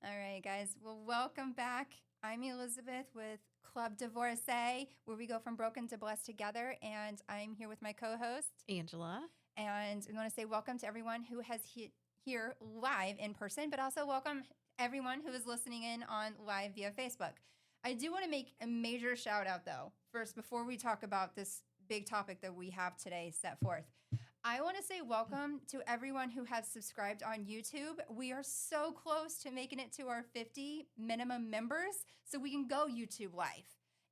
All right, guys. Well, welcome back. I'm Elizabeth with Club Divorcee, where we go from broken to blessed together. And I'm here with my co-host, Angela. And we want to say welcome to everyone who has here live in person, but also welcome everyone who is listening in on live via Facebook. I do want to make a major shout out, though, first, before we talk about this big topic that we have today set forth. I want to say welcome to everyone who has subscribed on YouTube. We are so close to making it to our 50 minimum members so we can go YouTube live.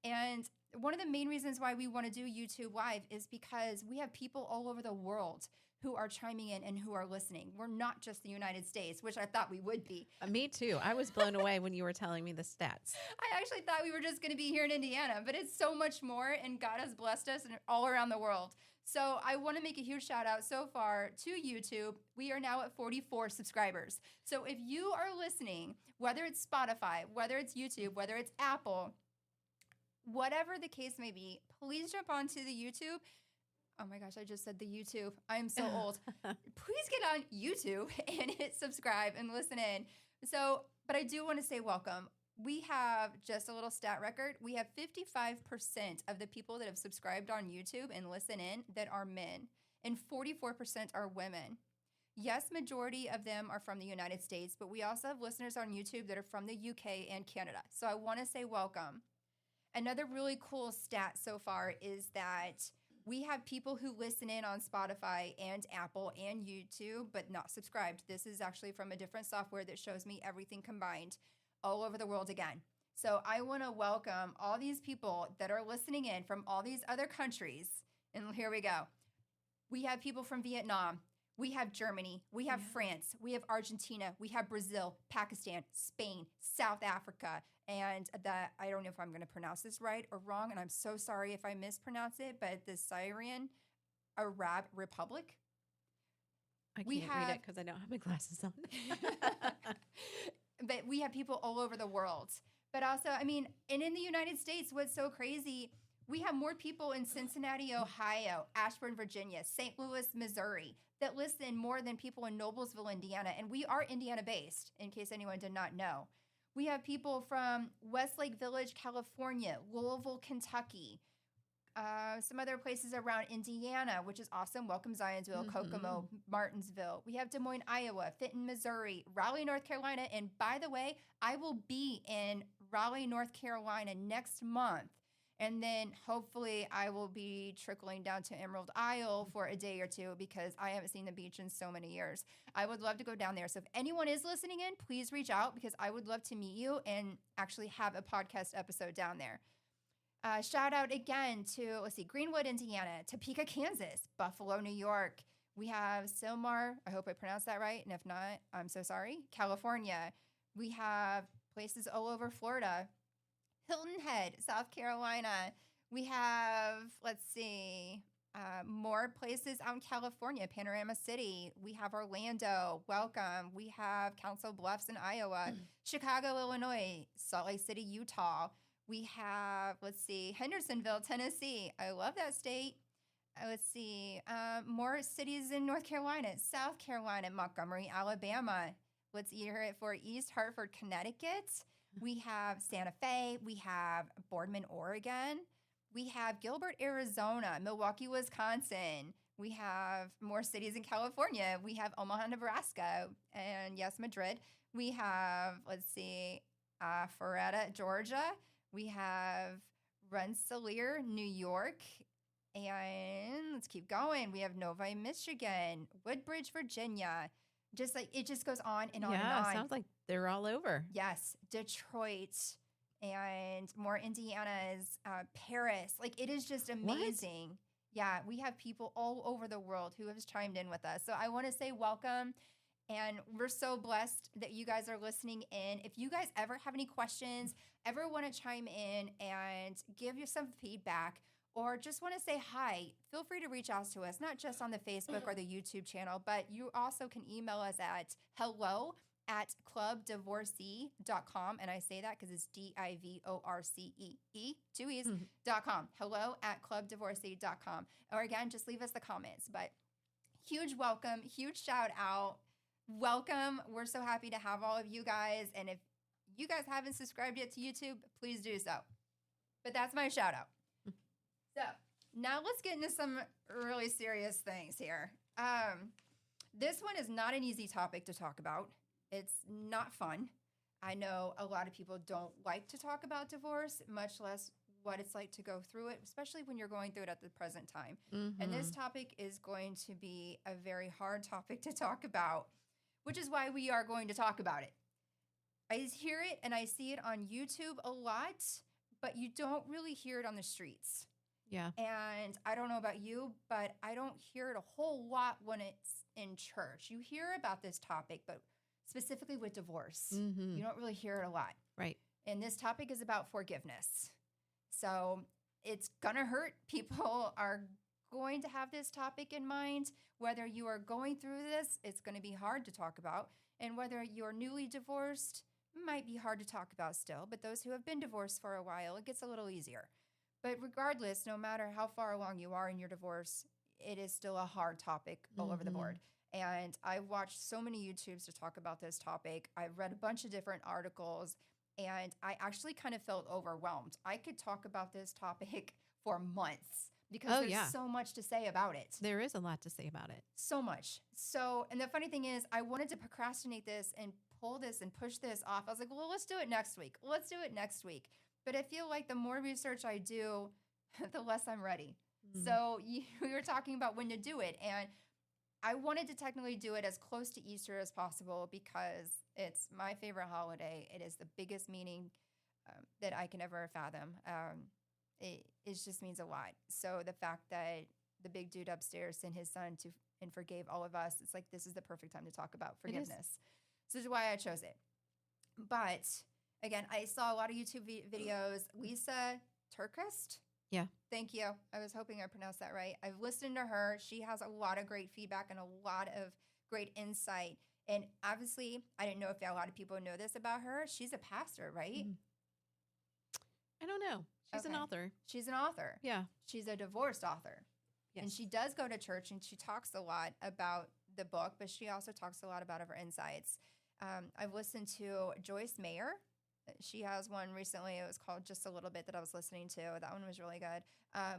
And one of the main reasons why we want to do YouTube live is because we have people all over the world who are chiming in and who are listening. We're not just the United States, which I thought we would be. Me too. I was blown away when you were telling me the stats. I actually thought we were just going to be here in Indiana, but it's so much more, and God has blessed us all around the world. So I want to make a huge shout out so far to YouTube. We are now at 44 subscribers. So if you are listening, whether it's Spotify, whether it's YouTube, whether it's Apple, whatever the case may be, please jump onto the YouTube. Oh my gosh, I just said the YouTube. I'm so old. Please get on YouTube and hit subscribe and listen in. So, but I do want to say welcome. We have just a little stat record. We have 55% of the people that have subscribed on YouTube and listen in that are men, and 44% are women. Yes, majority of them are from the United States, but we also have listeners on YouTube that are from the UK and Canada. So I want to say welcome. Another really cool stat so far is that we have people who listen in on Spotify and Apple and YouTube, but not subscribed. This is actually from a different software that shows me everything combined all over the world again. So I want to welcome all these people that are listening in from all these other countries. And here we go. We have people from Vietnam. We have Germany, we have France, we have Argentina, we have Brazil, Pakistan, Spain, South Africa, and I don't know if I'm going to pronounce this right or wrong, and I'm so sorry if I mispronounce it, but the Syrian Arab Republic. I can't read it because I don't have my glasses on. But we have people all over the world. But also, I mean, and in the United States, what's so crazy, we have more people in Cincinnati, Ohio, Ashburn, Virginia, St. Louis, Missouri, that listen more than people in Noblesville, Indiana. And we are Indiana-based, in case anyone did not know. We have people from Westlake Village, California, Louisville, Kentucky, some other places around Indiana, which is awesome. Welcome, Zionsville, Kokomo, Martinsville. We have Des Moines, Iowa, Fenton, Missouri, Raleigh, North Carolina. And by the way, I will be in Raleigh, North Carolina next month. And then hopefully I will be trickling down to Emerald Isle for a day or two because I haven't seen the beach in so many years. I would love to go down there. So if anyone is listening in, please reach out because I would love to meet you and actually have a podcast episode down there. Shout out again to, Greenwood, Indiana, Topeka, Kansas, Buffalo, New York. We have Sylmar, I hope I pronounced that right. And if not, I'm so sorry, California. We have places all over Florida. Hilton Head, South Carolina. We have, more places out in California, Panorama City. We have Orlando, welcome. We have Council Bluffs in Iowa, Chicago, Illinois, Salt Lake City, Utah. We have, Hendersonville, Tennessee. I love that state. More cities in North Carolina, South Carolina, Montgomery, Alabama. Let's hear it for East Hartford, Connecticut. We have Santa Fe. We have Boardman, Oregon. We have Gilbert, Arizona, Milwaukee, Wisconsin. We have more cities in California. We have Omaha, Nebraska, and yes, Madrid. We have, Ferretta, Georgia. We have Rensselaer, New York. And let's keep going. We have Novi, Michigan, Woodbridge, Virginia. It just goes on and on and on. Yeah, sounds like they're all over. Yes, Detroit and more Indiana's, Paris. It is just amazing. What? Yeah, we have people all over the world who have chimed in with us. So I want to say welcome. And we're so blessed that you guys are listening in. If you guys ever have any questions, ever want to chime in and give you some feedback, or just want to say hi, feel free to reach out to us, not just on the Facebook or the YouTube channel, but you also can email us at hello@clubdivorcee.com. And I say that because it's DIVORCEE, two E's.com. Hello@clubdivorcee.com. Or again, just leave us the comments. But huge welcome, huge shout out. welcome. We're so happy to have all of you guys. And if you guys haven't subscribed yet to YouTube, please do so. But that's my shout out. So now let's get into some really serious things here. This one is not an easy topic to talk about. It's not fun. I know a lot of people don't like to talk about divorce, much less what it's like to go through it, especially when you're going through it at the present time. Mm-hmm. And this topic is going to be a very hard topic to talk about, which is why we are going to talk about it. I hear it and I see it on YouTube a lot, but you don't really hear it on the streets. Yeah. And I don't know about you, but I don't hear it a whole lot when it's in church. You hear about this topic, but specifically with divorce, Mm-hmm. you don't really hear it a lot. Right. And this topic is about forgiveness. So it's going to hurt. People are going to have this topic in mind. Whether you are going through this, it's going to be hard to talk about. And whether you're newly divorced, might be hard to talk about still. But those who have been divorced for a while, it gets a little easier. But regardless, no matter how far along you are in your divorce, it is still a hard topic all over the board. And I've watched so many YouTubes to talk about this topic. I've read a bunch of different articles, and I actually kind of felt overwhelmed. I could talk about this topic for months because there's so much to say about it. There is a lot to say about it. So much. So, and the funny thing is, I wanted to procrastinate this and pull this and push this off. I was like, well, let's do it next week. Let's do it next week. But I feel like the more research I do, the less I'm ready. Mm-hmm. So we were talking about when to do it. And I wanted to technically do it as close to Easter as possible because it's my favorite holiday. It is the biggest meaning that I can ever fathom. It just means a lot. So the fact that the big dude upstairs sent his son to and forgave all of us, it's like this is the perfect time to talk about forgiveness. So this is why I chose it. But again, I saw a lot of YouTube videos. Lisa TerKeurst. Yeah. Thank you. I was hoping I pronounced that right. I've listened to her. She has a lot of great feedback and a lot of great insight. And obviously, I didn't know if a lot of people know this about her. She's a pastor, right? I don't know. She's an author. She's an author. Yeah. She's a divorced author. Yes. And she does go to church and she talks a lot about the book, but she also talks a lot about her insights. I've listened to Joyce Meyer. She has one recently. It was called Just a Little Bit that I was listening to. That one was really good.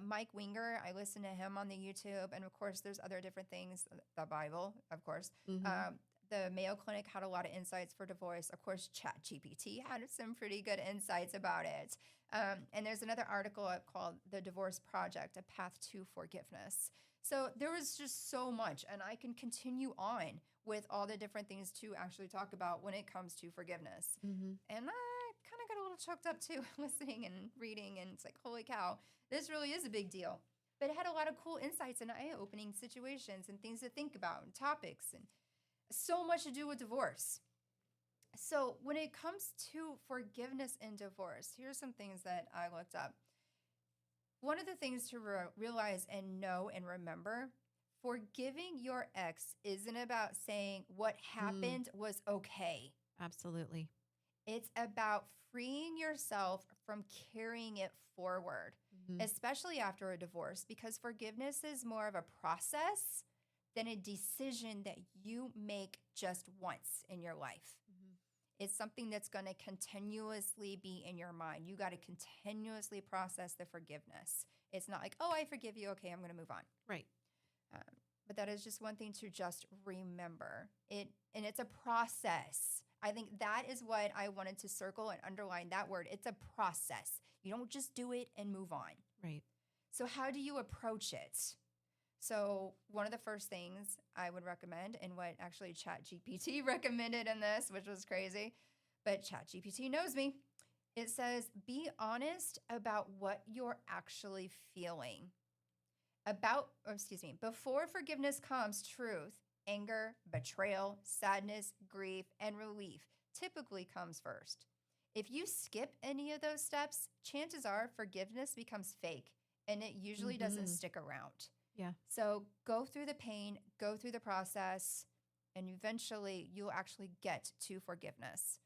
Mike Winger, I listened to him on the YouTube. And of course, there's other different things. The Bible, of course. Mm-hmm. The Mayo Clinic had a lot of insights for divorce. Of course, ChatGPT had some pretty good insights about it. And there's another article called The Divorce Project, A Path to Forgiveness. So there was just so much. And I can continue on with all the different things to actually talk about when it comes to forgiveness. Mm-hmm. And I kind of got a little choked up too, listening and reading. And it's like, holy cow, this really is a big deal. But it had a lot of cool insights and eye-opening situations and things to think about and topics and so much to do with divorce. So when it comes to forgiveness in divorce, here's some things that I looked up. One of the things to realize and know and remember, forgiving your ex isn't about saying what happened was okay. Absolutely. It's about freeing yourself from carrying it forward, especially after a divorce, because forgiveness is more of a process than a decision that you make just once in your life. It's something that's going to continuously be in your mind. You got to continuously process the forgiveness. It's not like, oh, I forgive you. Okay, I'm going to move on. Right. But that is just one thing to just remember. And it's a process. I think that is what I wanted to circle and underline that word. It's a process. You don't just do it and move on. Right. So how do you approach it? So one of the first things I would recommend, and what actually ChatGPT recommended in this, which was crazy, but ChatGPT knows me. It says, be honest about what you're actually feeling. Before forgiveness comes, truth, anger, betrayal, sadness, grief, and relief typically comes first. If you skip any of those steps, chances are forgiveness becomes fake, and it usually doesn't stick around. Yeah. So go through the pain, go through the process, and eventually you'll actually get to forgiveness.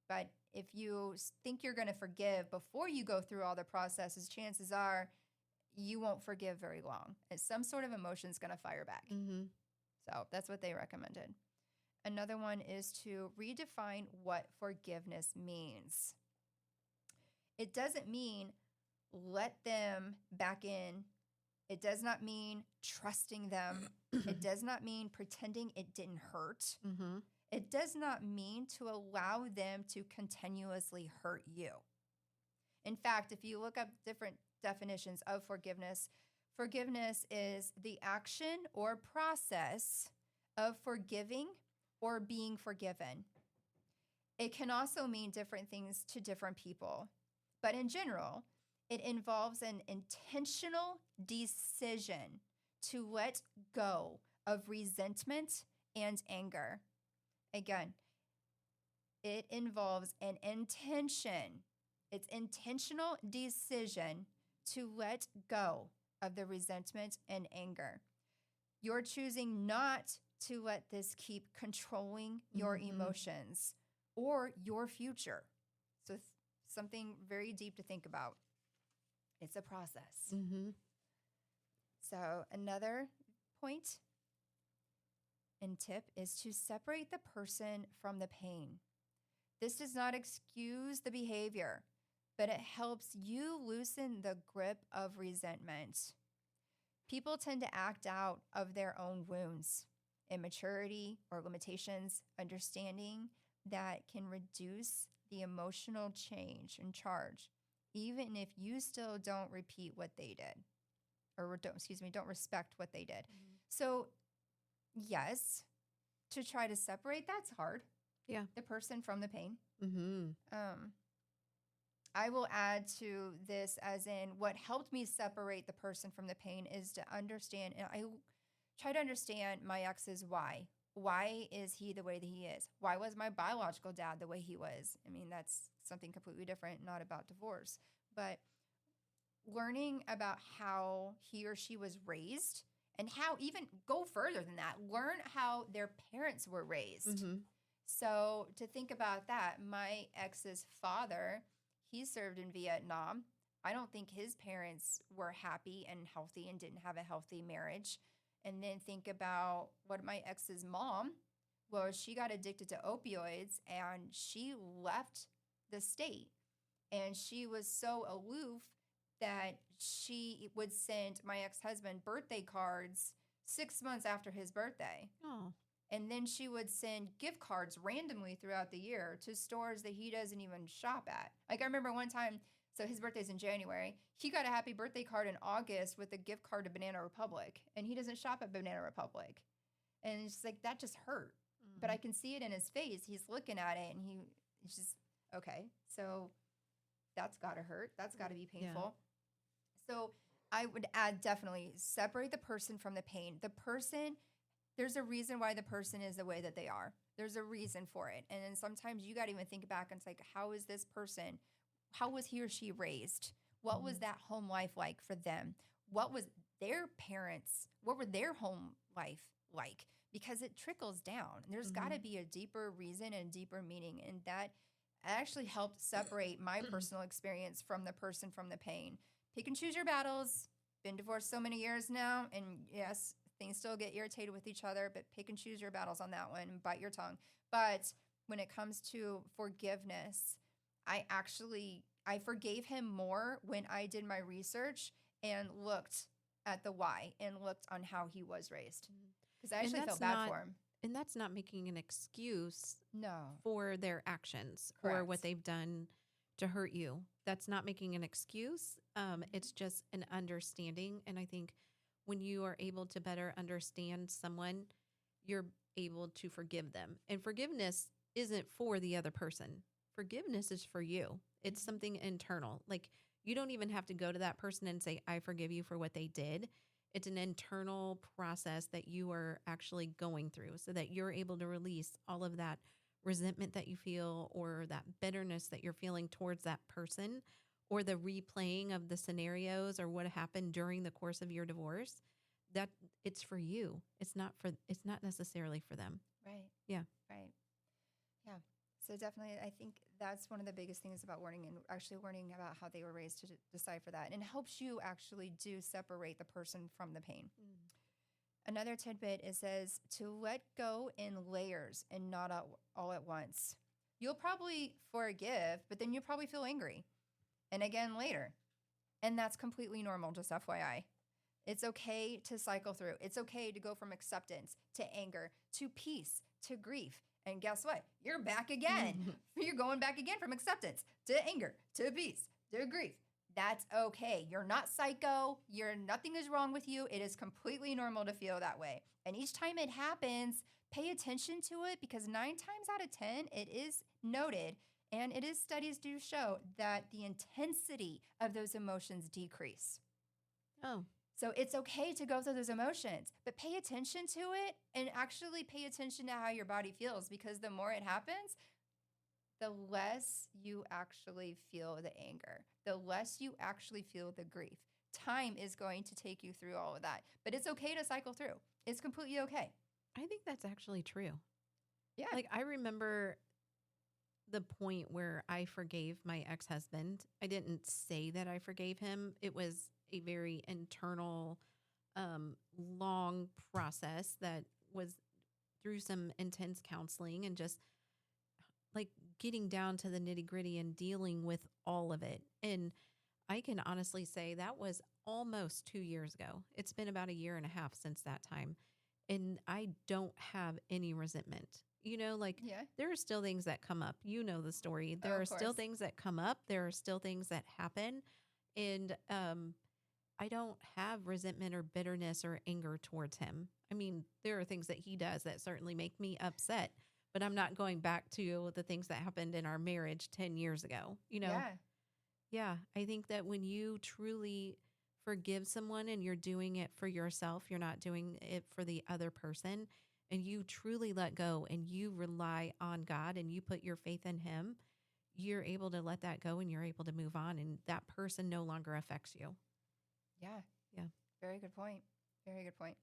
But if you think you're going to forgive before you go through all the processes, chances are you won't forgive very long. And some sort of emotion is going to fire back. So that's what they recommended. Another one is to redefine what forgiveness means. It doesn't mean let them back in. It does not mean trusting them. It does not mean pretending it didn't hurt. Mm-hmm. It does not mean to allow them to continuously hurt you. In fact, if you look up different definitions of forgiveness, forgiveness is the action or process of forgiving or being forgiven. It can also mean different things to different people, but in general, it involves an intentional decision to let go of resentment and anger. Again, it involves an intention. It's intentional decision to let go of the resentment and anger. You're choosing not to let this keep controlling your emotions or your future. So something very deep to think about. It's a process. Mm-hmm. So another point and tip is to separate the person from the pain. This does not excuse the behavior, but it helps you loosen the grip of resentment. People tend to act out of their own wounds, immaturity, or limitations. Understanding that can reduce the emotional change and charge, even if you still don't repeat what they did, or don't respect what they did. Mm-hmm. So, yes, to try to separate, that's hard. Yeah. The person from the pain. Mm-hmm. I will add to this as in what helped me separate the person from the pain is to understand, and I try to understand my ex's why. Why is he the way that he is? Why was my biological dad the way he was? I mean, that's something completely different, not about divorce. But learning about how he or she was raised and how even go further than that, learn how their parents were raised. Mm-hmm. So to think about that, my ex's father, he served in Vietnam. I don't think his parents were happy and healthy and didn't have a healthy marriage. And then think about what my ex's mom, well, she got addicted to opioids and she left the state. And she was so aloof that she would send my ex-husband birthday cards 6 months after his birthday. Oh. And then she would send gift cards randomly throughout the year to stores that he doesn't even shop at. Like I remember one time, so his birthday's in January, he got a happy birthday card in August with a gift card to Banana Republic. And he doesn't shop at Banana Republic. And it's just like, that just hurt. Mm-hmm. But I can see it in his face. He's looking at it and he's just, okay, so that's got to hurt. That's got to be painful. Yeah. So I would add definitely separate the person from the pain. The person, there's a reason why the person is the way that they are. There's a reason for it. And then sometimes you got to even think back and it's like, how is this person, how was he or she raised? What was that home life like for them? What was their parents, what were their home life like? Because it trickles down. There's got to be a deeper reason and deeper meaning. And that actually helped separate my personal experience from the person from the pain. Pick and choose your battles. Been divorced so many years now. And yes, things still get irritated with each other, but pick and choose your battles on that one and bite your tongue. But when it comes to forgiveness, I forgave him more when I did my research and looked at the why and looked on how he was raised. Because I actually felt bad for him. And that's not making an excuse No. for their actions Correct. or what they've done to hurt you. That's not making an excuse. It's just an understanding. And I think when you are able to better understand someone, you're able to forgive them. And forgiveness isn't for the other person. Forgiveness is for you. It's something internal. Like you don't even have to go to that person and say, I forgive you for what they did. It's an internal process that you are actually going through so that you're able to release all of that resentment that you feel or that bitterness that you're feeling towards that person or the replaying of the scenarios or what happened during the course of your divorce. That it's for you. It's not necessarily for them. Right. Yeah. Right. Yeah. So definitely, I think that's one of the biggest things about learning and actually learning about how they were raised to decipher that and helps you actually do separate the person from the pain. Another tidbit, it says to let go in layers and not all at once. You'll probably forgive, but then you'll probably feel angry. And again later. And that's completely normal, just FYI. It's okay to cycle through. It's okay to go from acceptance to anger to peace to grief. And guess what? You're back again. You're going back again from acceptance to anger to peace to grief. That's okay. You're not psycho. Nothing is wrong with you. It is completely normal to feel that way. And each time it happens, pay attention to it because 9 times out of 10, it is noted and it is studies do show that the intensity of those emotions decrease. Oh, So it's okay to go through those emotions, but pay attention to it and actually pay attention to how your body feels because the more it happens, the less you actually feel the anger, the less you actually feel the grief. Time is going to take you through all of that, but it's okay to cycle through. It's completely okay. I think that's actually true. Yeah. Like, I remember the point where I forgave my ex-husband. I didn't say that I forgave him. It was a very internal, long process that was through some intense counseling and just like getting down to the nitty-gritty and dealing with all of it. And I can honestly say that was almost 2 years ago. It's been about a year and a half since that time. And I don't have any resentment. You know, like Yeah. there are still things that come up. You know the story. There Of are still course. things that come up. There are still things that happen. And I don't have resentment or bitterness or anger towards him. I mean, there are things that he does that certainly make me upset, but I'm not going back to the things that happened in our marriage 10 years ago. You know, Yeah. yeah, I think that when you truly forgive someone and you're doing it for yourself, you're not doing it for the other person, and you truly let go and you rely on God and you put your faith in Him, you're able to let that go and you're able to move on, and that person no longer affects you. Yeah. Yeah. Very good point. Very good point.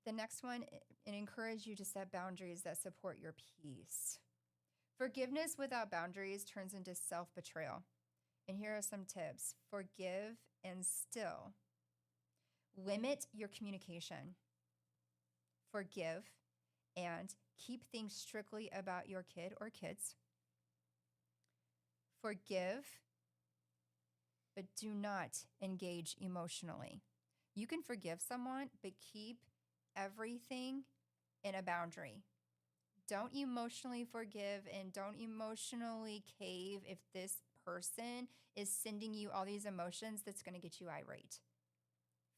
The next one, it encourages you to set boundaries that support your peace. Forgiveness without boundaries turns into self-betrayal. And here are some tips. Forgive and still. Limit your communication. Forgive and keep things strictly about your kid or kids. Forgive, but do not engage emotionally. You can forgive someone, but keep everything in a boundary. Don't emotionally forgive and don't emotionally cave if this person is sending you all these emotions that's going to get you irate.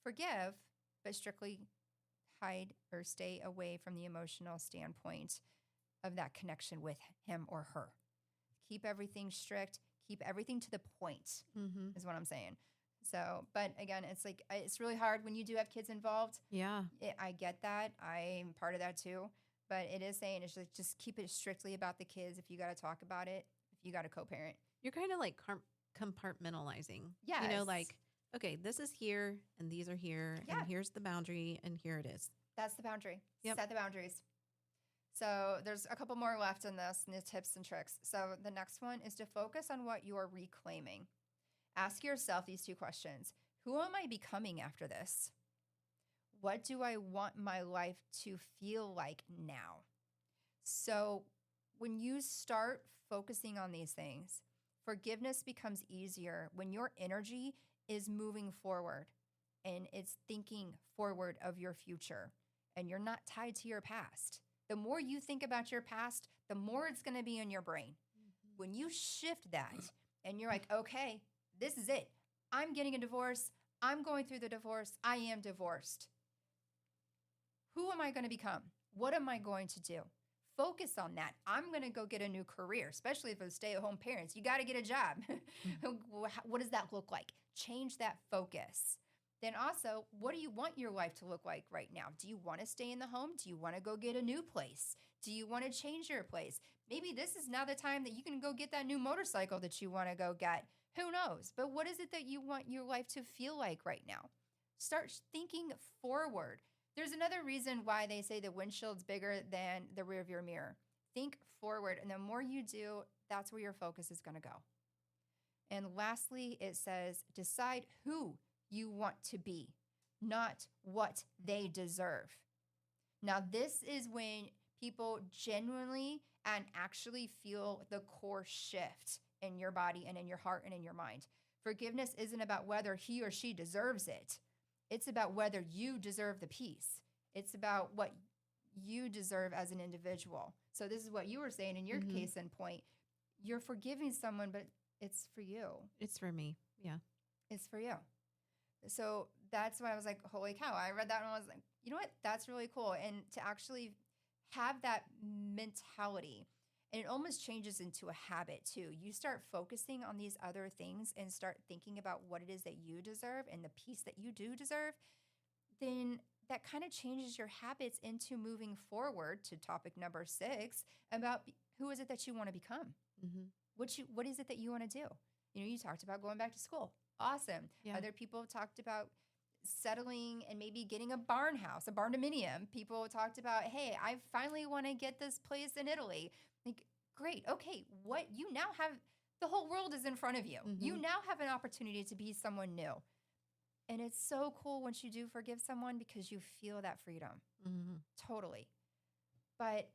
Forgive, but strictly hide or stay away from the emotional standpoint of that connection with him or her. Keep everything strict, keep everything to the point, Mm-hmm. is what I'm saying. So, but again, it's like, it's really hard when you do have kids involved. Yeah. I get that. I'm part of that too. But it is saying it's just keep it strictly about the kids if you got to talk about it, if you got to co-parent. You're kind of like compartmentalizing. You know, Yes. like, okay, this is here and these are here Yeah. and here's the boundary and here it is. That's the boundary. Yep. Set the boundaries. So there's a couple more left in this, and the tips and tricks. So the next one is to focus on what you are reclaiming. Ask yourself these 2 questions. Who am I becoming after this? What do I want my life to feel like now? So when you start focusing on these things, forgiveness becomes easier when your energy is moving forward and it's thinking forward of your future and you're not tied to your past. The more you think about your past, the more it's going to be in your brain. When you shift that and you're like, okay, this is it. I'm getting a divorce. I'm going through the divorce. I am divorced. Who am I going to become? What am I going to do? Focus on that. I'm going to go get a new career, especially if it's stay-at-home parents. You got to get a job. What does that look like? Change that focus. Then also, what do you want your life to look like right now? Do you want to stay in the home? Do you want to go get a new place? Do you want to change your place? Maybe this is now the time that you can go get that new motorcycle that you want to go get. Who knows? But what is it that you want your life to feel like right now? Start thinking forward. There's another reason why they say the windshield's bigger than the rear of your mirror. Think forward, and the more you do, that's where your focus is going to go. And lastly, it says decide who you want to be, not what they deserve. Now, this is when people genuinely and actually feel the core shift in your body and in your heart and in your mind. Forgiveness isn't about whether he or she deserves it. It's about whether you deserve the peace. It's about what you deserve as an individual. So this is what you were saying in your case in point. You're forgiving someone, but it's for you. It's for me. Yeah. It's for you. So that's why I was like, holy cow. I read that and I was like, you know what? That's really cool. And to actually have that mentality, and it almost changes into a habit too. You start focusing on these other things and start thinking about what it is that you deserve and the peace that you do deserve, then that kind of changes your habits into moving forward to topic number 6 about who is it that you want to become? What is it that you want to do? You know, you talked about going back to school. Awesome. Yeah. Other people talked about settling and maybe getting a barn house, a barndominium. People talked about, hey, I finally want to get this place in Italy. Like, great. Okay, what you now have, the whole world is in front of you. You now have an opportunity to be someone new. And it's so cool once you do forgive someone because you feel that freedom. Totally. But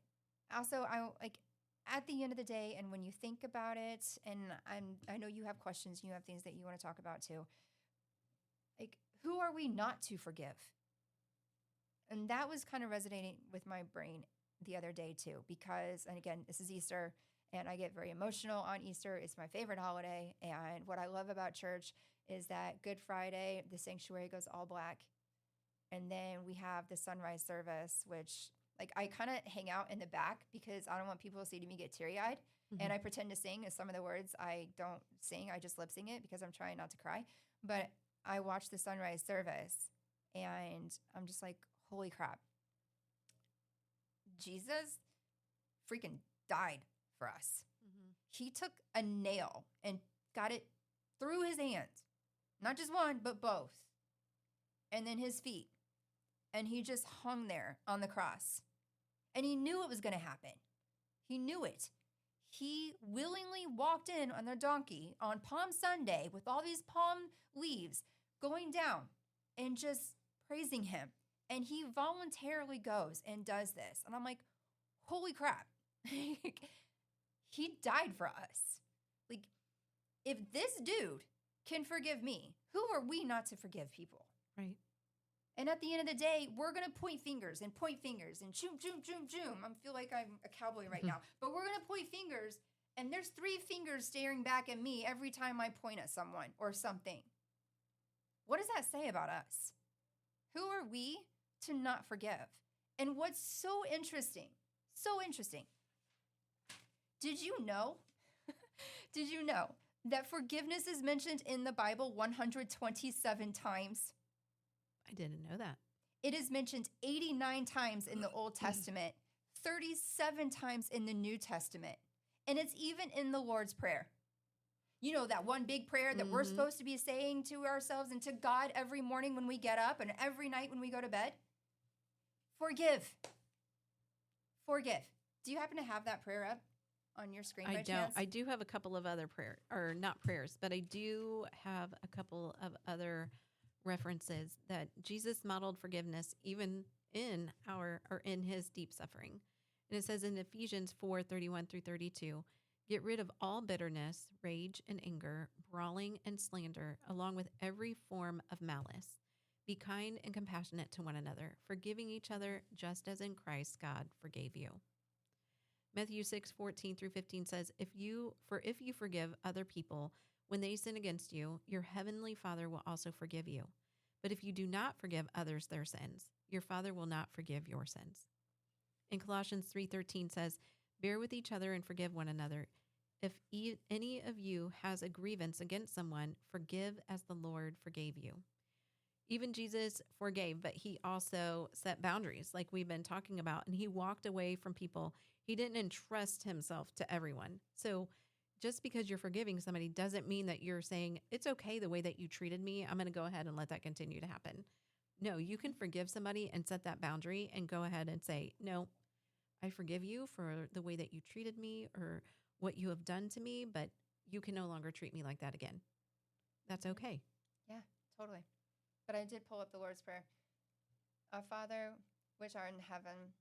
also, I like at the end of the day, and when you think about it, and I know you have questions, and you have things that you want to talk about too. Like, who are we not to forgive? And that was kind of resonating with my brain the other day too, because, and again, this is Easter, and I get very emotional on Easter. It's my favorite holiday. And what I love about church is that Good Friday, the sanctuary goes all black. And then we have the sunrise service, which like I kind of hang out in the back because I don't want people to see me get teary-eyed. And I pretend to sing as some of the words I don't sing. I just lip sing it because I'm trying not to cry. But I watch the sunrise service and I'm just like, holy crap. Jesus freaking died for us. He took a nail and got it through his hands. Not just one, but both. And then his feet. And he just hung there on the cross. And he knew it was going to happen. He knew it. He willingly walked in on their donkey on Palm Sunday with all these palm leaves going down and just praising him. And he voluntarily goes and does this. And I'm like, holy crap. He died for us. Like, if this dude can forgive me, who are we not to forgive people? Right. And at the end of the day, we're going to point fingers and zoom, zoom, zoom, zoom. I feel like I'm a cowboy right now. But we're going to point fingers, and there's 3 fingers staring back at me every time I point at someone or something. What does that say about us? Who are we to not forgive? And what's so interesting, did you know that forgiveness is mentioned in the Bible 127 times? I didn't know that. It is mentioned 89 times in the Old Testament, 37 times in the New Testament, and it's even in the Lord's Prayer. You know, that one big prayer that we're supposed to be saying to ourselves and to God every morning when we get up and every night when we go to bed? Forgive. Forgive. Do you happen to have that prayer up on your screen by chance? I do have a couple of other not prayers, but I do have a couple of other references that Jesus modeled forgiveness even in his deep suffering. And it says in Ephesians 4:31-32, get rid of all bitterness, rage and anger, brawling and slander, along with every form of malice. Be kind and compassionate to one another, forgiving each other just as in Christ God forgave you. Matthew 6:14-15 says, if you forgive other people when they sin against you, your heavenly Father will also forgive you. But if you do not forgive others their sins, your Father will not forgive your sins. And Colossians 3:13 says, bear with each other and forgive one another. If any of you has a grievance against someone, forgive as the Lord forgave you. Even Jesus forgave, but he also set boundaries like we've been talking about, and he walked away from people. He didn't entrust himself to everyone. So just because you're forgiving somebody doesn't mean that you're saying, it's okay the way that you treated me. I'm going to go ahead and let that continue to happen. No, you can forgive somebody and set that boundary and go ahead and say, no, I forgive you for the way that you treated me or what you have done to me, but you can no longer treat me like that again. That's okay. Yeah, totally. But I did pull up the Lord's Prayer. Our Father, which art in heaven,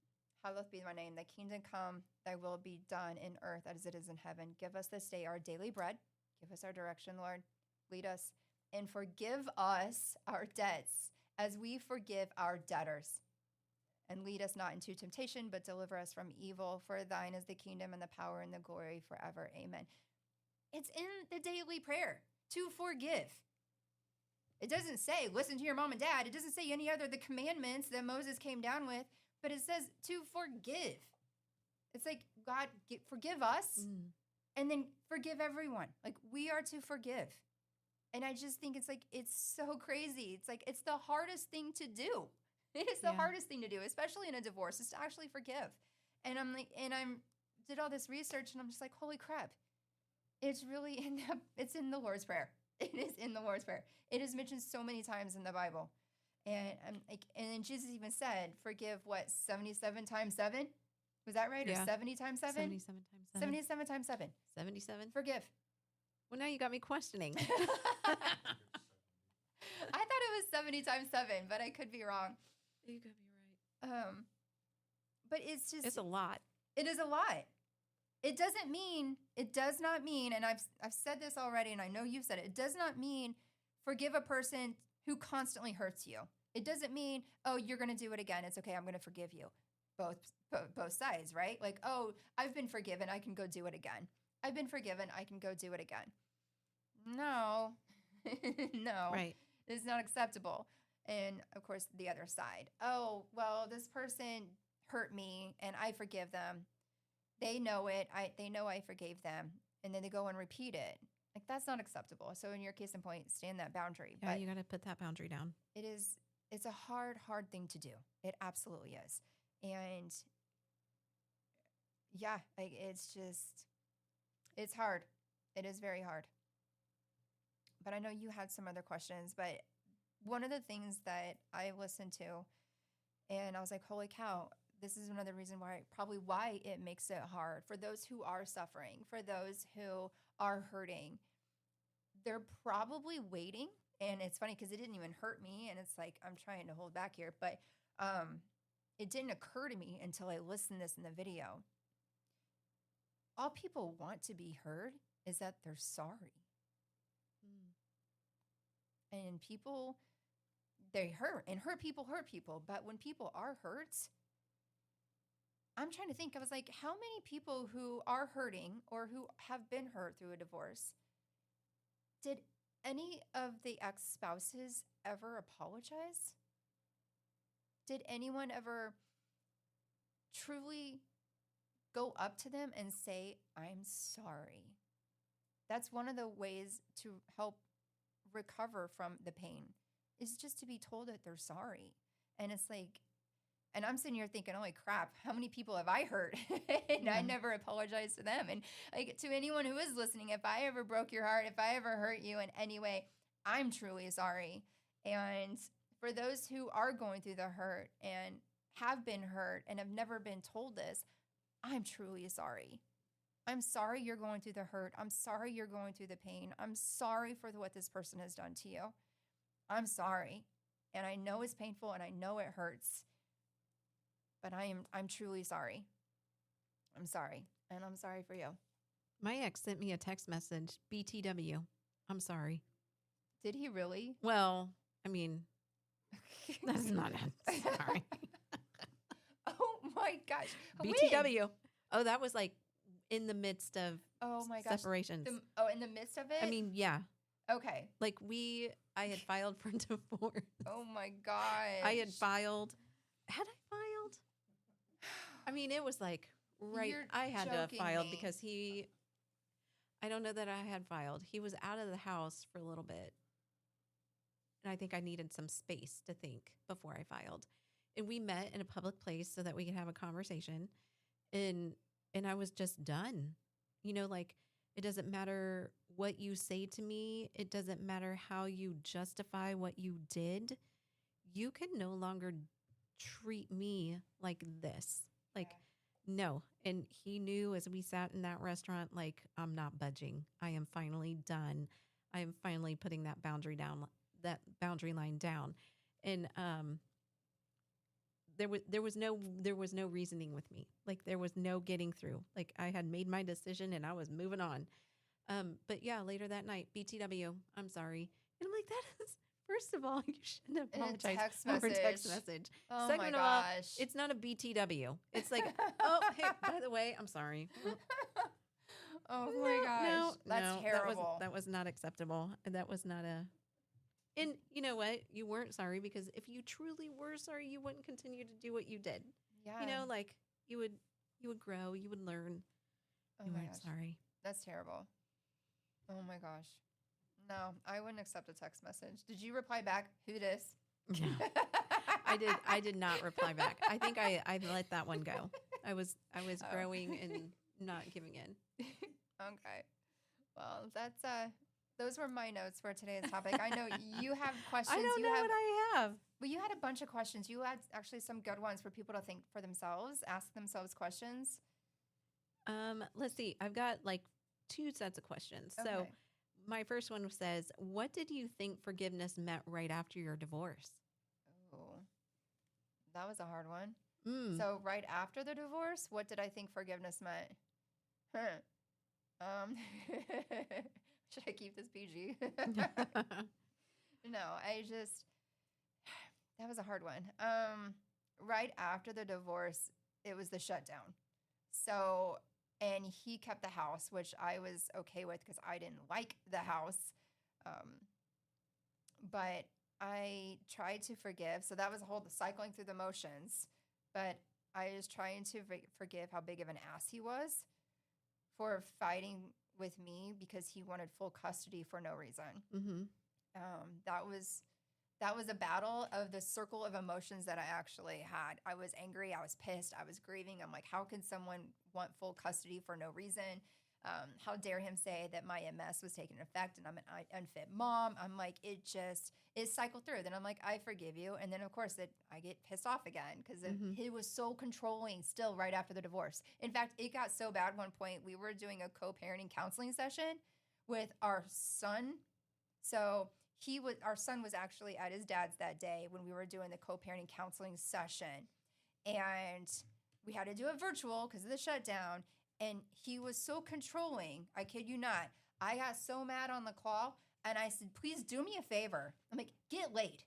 hallowed be thy name. Thy kingdom come, thy will be done in earth as it is in heaven. Give us this day our daily bread. Give us our direction, Lord. Lead us and forgive us our debts as we forgive our debtors. And lead us not into temptation, but deliver us from evil. For thine is the kingdom and the power and the glory forever. Amen. It's in the daily prayer to forgive. It doesn't say, listen to your mom and dad. It doesn't say any other of the commandments that Moses came down with, but it says to forgive. It's like, God, forgive us and then forgive everyone. Like, we are to forgive. And I just think it's so crazy. It's like, it's the hardest thing to do. It is the hardest thing to do, especially in a divorce, is to actually forgive. And did all this research and I'm just like, holy crap. It's really it's in the Lord's Prayer. It is in the Lord's Prayer. It is mentioned so many times in the Bible. And and then Jesus even said, forgive what, 77 times 7? Was that right? Yeah. Or 70 times 7? 77 times 7. 77 times 7. 77? Forgive. Well, now you got me questioning. I thought it was 70 times 7, but I could be wrong. You could be right. But it's just, It's a lot. it is a lot. It does not mean, and I've said this already, and I know you've said it. It does not mean forgive a person who constantly hurts you. It doesn't mean, oh, you're going to do it again. It's okay. I'm going to forgive you. Both sides, right? Like, oh, I've been forgiven. I can go do it again. I've been forgiven. I can go do it again. No, no, Right. It's not acceptable. And of course, the other side. Oh, well, this person hurt me, and I forgive them. They know it. They know I forgave them, and then they go and repeat it. Like, that's not acceptable. So in your case in point, stand that boundary. Yeah, But you got to put that boundary down. it's a hard thing to do. It absolutely is. And yeah, like, it's hard. It is very hard. But I know you had some other questions, but one of the things that I listened to, and I was like, holy cow, this is another reason why it makes it hard for those who are suffering, for those who are hurting. They're probably waiting. And it's funny because it didn't even hurt me. And it's like, I'm trying to hold back here, but it didn't occur to me until I listened to this in the video. All people want to be heard is that they're sorry. And people, they hurt, and hurt people. But when people are hurt, I'm trying to think. I was like, how many people who are hurting or who have been hurt through a divorce, did any of the ex-spouses ever apologize? Did anyone ever truly go up to them and say, I'm sorry? That's one of the ways to help recover from the pain, is just to be told that they're sorry. And it's like, and I'm sitting here thinking, holy crap, how many people have I hurt? And I never apologized to them. And like, to anyone who is listening, if I ever broke your heart, if I ever hurt you in any way, I'm truly sorry. And for those who are going through the hurt and have been hurt and have never been told this, I'm truly sorry. I'm sorry you're going through the hurt. I'm sorry you're going through the pain. I'm sorry for what this person has done to you. I'm sorry. And I know it's painful and I know it hurts. But I'm truly sorry. I'm sorry. And I'm sorry for you. My ex sent me a text message, BTW. I'm sorry. Did he really? Well, I mean, that's not it. Sorry. Oh my gosh. BTW. Oh, that was like in the midst of Oh my gosh. separations. In the midst of it? I mean, yeah. Okay. Like I had filed for divorce. Oh my gosh. I had filed. Had I filed? I mean, it was like I had to have filed me. because I don't know that I had filed. He was out of the house for a little bit. And I think I needed some space to think before I filed. And we met in a public place so that we could have a conversation. And I was just done. You know, like, it doesn't matter what you say to me. It doesn't matter how you justify what you did. You can no longer treat me like this. Like, no. And he knew as we sat in that restaurant, like, I'm not budging. I am finally done. I am finally putting that boundary down. that boundary line down. And there was no reasoning with me. Like there was no getting through. Like I had made my decision and I was moving on. But yeah, later that night, BTW, I'm sorry. And I'm like, that is, first of all, you shouldn't In a apologize text over a text message. message. Oh Second my of all, gosh. it's not a BTW. It's like, oh, hey, by the way, I'm sorry. Oh my gosh. That's no, terrible. That was not acceptable. And that was not a. And you know what? You weren't sorry because if you truly were sorry, you wouldn't continue to do what you did. Yeah. You know, like you would grow, you would learn. Oh You my weren't gosh. sorry. That's terrible. Oh my gosh. No, I wouldn't accept a text message. Did you reply back? Who this? Yeah. I did not reply back. I think I let that one go. I was Oh. growing and not giving in. Okay. Well, that's those were my notes for today's topic. I know you have questions. I don't you know have what I have. Well, you had a bunch of questions. You had actually some good ones for people to think for themselves, ask themselves questions. Let's see. I've got like 2 sets of questions. So Okay. my first one says, what did you think forgiveness meant right after your divorce? Oh, that was a hard one. Mm. So right after the divorce, what did I think forgiveness meant? Should I keep this PG? No, that was a hard one. Right after the divorce, it was the shutdown. So, and he kept the house, which I was okay with because I didn't like the house. But I tried to forgive. So that was a whole cycling through the motions. But I was trying to forgive how big of an ass he was for fighting with me because he wanted full custody for no reason. Mm-hmm. That was a battle of the circle of emotions that I actually had. I was angry. I was pissed. I was grieving. I'm like, how can someone want full custody for no reason? How dare him say that my MS was taking effect and I'm an unfit mom? I'm like, it cycled through. Then I'm like, I forgive you. And then, of course, I get pissed off again because he was so controlling still right after the divorce. In fact, it got so bad one point. We were doing a co-parenting counseling session with our son. So our son was actually at his dad's that day when we were doing the co-parenting counseling session. And we had to do it virtual because of the shutdown. And he was so controlling. I kid you not. I got so mad on the call and I said, please do me a favor. I'm like, get laid.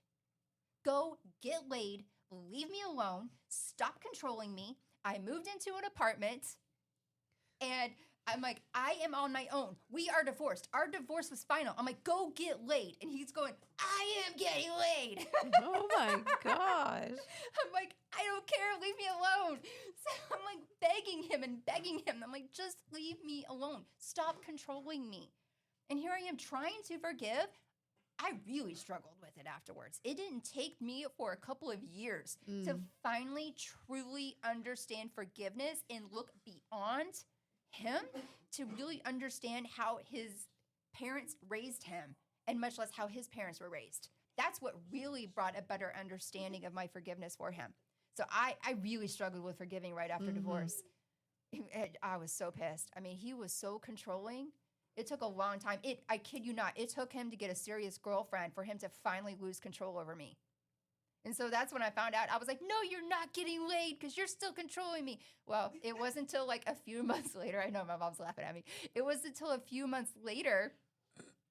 Go get laid. Leave me alone. Stop controlling me. I moved into an apartment and I'm like, I am on my own. We are divorced. Our divorce was final. I'm like, go get laid. And he's going, I am getting laid. Oh my gosh. I'm like, I don't care. Leave me alone. So I'm like begging him and begging him. I'm like, just leave me alone. Stop controlling me. And here I am trying to forgive. I really struggled with it afterwards. It didn't take me for a couple of years to finally truly understand forgiveness and look beyond him to really understand how his parents raised him and much less how his parents were raised. That's what really brought a better understanding of my forgiveness for him. So I really struggled with forgiving right after divorce. I was so pissed. I mean, he was so controlling. It took a long time. I kid you not, it took him to get a serious girlfriend for him to finally lose control over me. And so that's when I found out. I was like, no, you're not getting laid because you're still controlling me. Well, it wasn't until like a few months later. I know my mom's laughing at me. It was until a few months later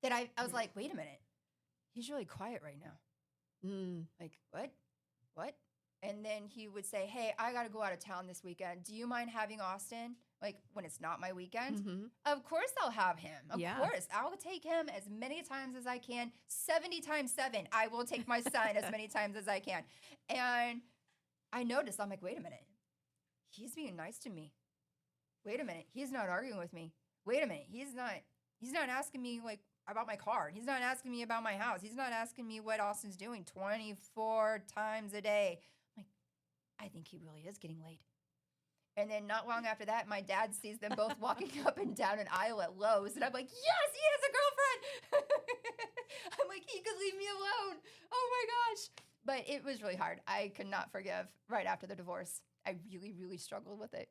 that I was like, wait a minute. He's really quiet right now. Like, what? And then he would say, hey, I got to go out of town this weekend. Do you mind having Austin? Like when it's not my weekend? Of course I'll have him. Of course. I'll take him as many times as I can. 70 times 7. I will take my son as many times as I can. And I noticed, I'm like, wait a minute. He's being nice to me. Wait a minute. He's not arguing with me. Wait a minute. He's not asking me like about my car. He's not asking me about my house. He's not asking me what Austin's doing 24 times a day. I'm like, I think he really is getting laid. And then not long after that, my dad sees them both walking up and down an aisle at Lowe's. And I'm like, yes, he has a girlfriend. I'm like, he could leave me alone. Oh my gosh. But it was really hard. I could not forgive right after the divorce. I really, really struggled with it.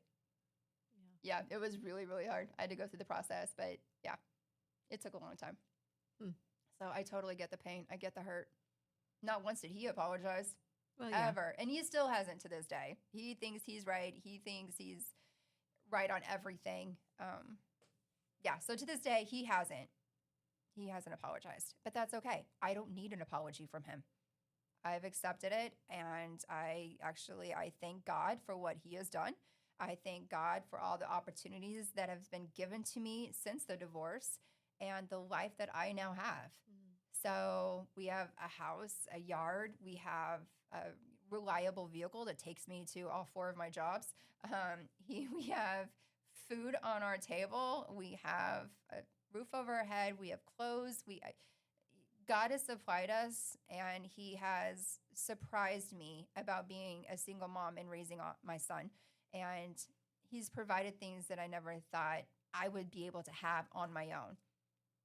Yeah, it was really, really hard. I had to go through the process. But yeah, it took a long time. So I totally get the pain. I get the hurt. Not once did he apologize, Well, yeah. ever. And he still hasn't to this day. He thinks he's right. He thinks he's right on everything. Yeah, so to this day, he hasn't. He hasn't apologized. But that's okay. I don't need an apology from him. I've accepted it, and I thank God for what he has done. I thank God for all the opportunities that have been given to me since the divorce and the life that I now have. So we have a house, a yard, we have a reliable vehicle that takes me to all 4 of my jobs. We have food on our table. We have a roof over our head. We have clothes. God has supplied us, and he has surprised me about being a single mom and raising my son. And he's provided things that I never thought I would be able to have on my own.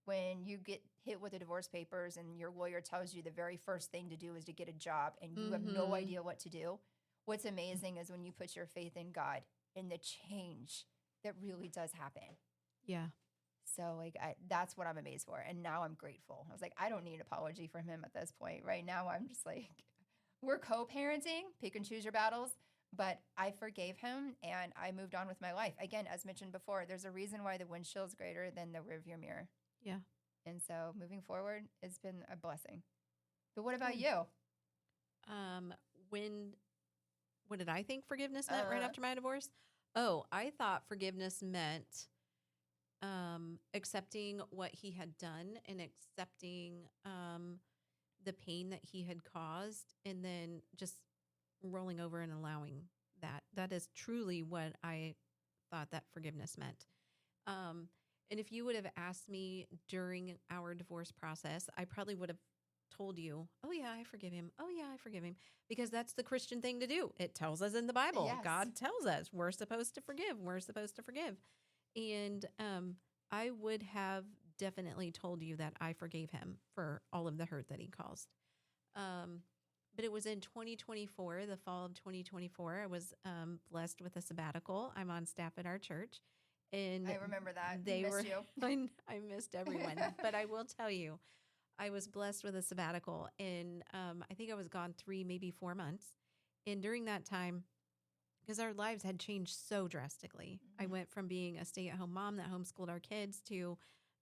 When you get hit with the divorce papers and your lawyer tells you the very first thing to do is to get a job and you have no idea what to do, what's amazing is when you put your faith in God and the change that really does happen. Yeah. So that's what I'm amazed for. And now I'm grateful. I was like, I don't need an apology from him at this point. Right now, I'm just like, we're co-parenting, pick and choose your battles. But I forgave him and I moved on with my life. Again, as mentioned before, there's a reason why the windshield is greater than the rearview mirror. Yeah. And so moving forward, it's been a blessing. But what about you? What did I think forgiveness meant right after my divorce? Oh, I thought forgiveness meant accepting what he had done and accepting the pain that he had caused, and then just rolling over and allowing that. That is truly what I thought that forgiveness meant. And if you would have asked me during our divorce process, I probably would have told you, oh, yeah, I forgive him. Oh, yeah, I forgive him. Because that's the Christian thing to do. It tells us in the Bible. Yes. God tells us we're supposed to forgive. We're supposed to forgive. And I would have definitely told you that I forgave him for all of the hurt that he caused. But it was in 2024, the fall of 2024, I was blessed with a sabbatical. I'm on staff at our church. And I remember that. They Missed were, you. I missed everyone. But I will tell you, I was blessed with a sabbatical. And I think I was gone 3, maybe 4 months. And during that time, because our lives had changed so drastically, I went from being a stay-at-home mom that homeschooled our kids to,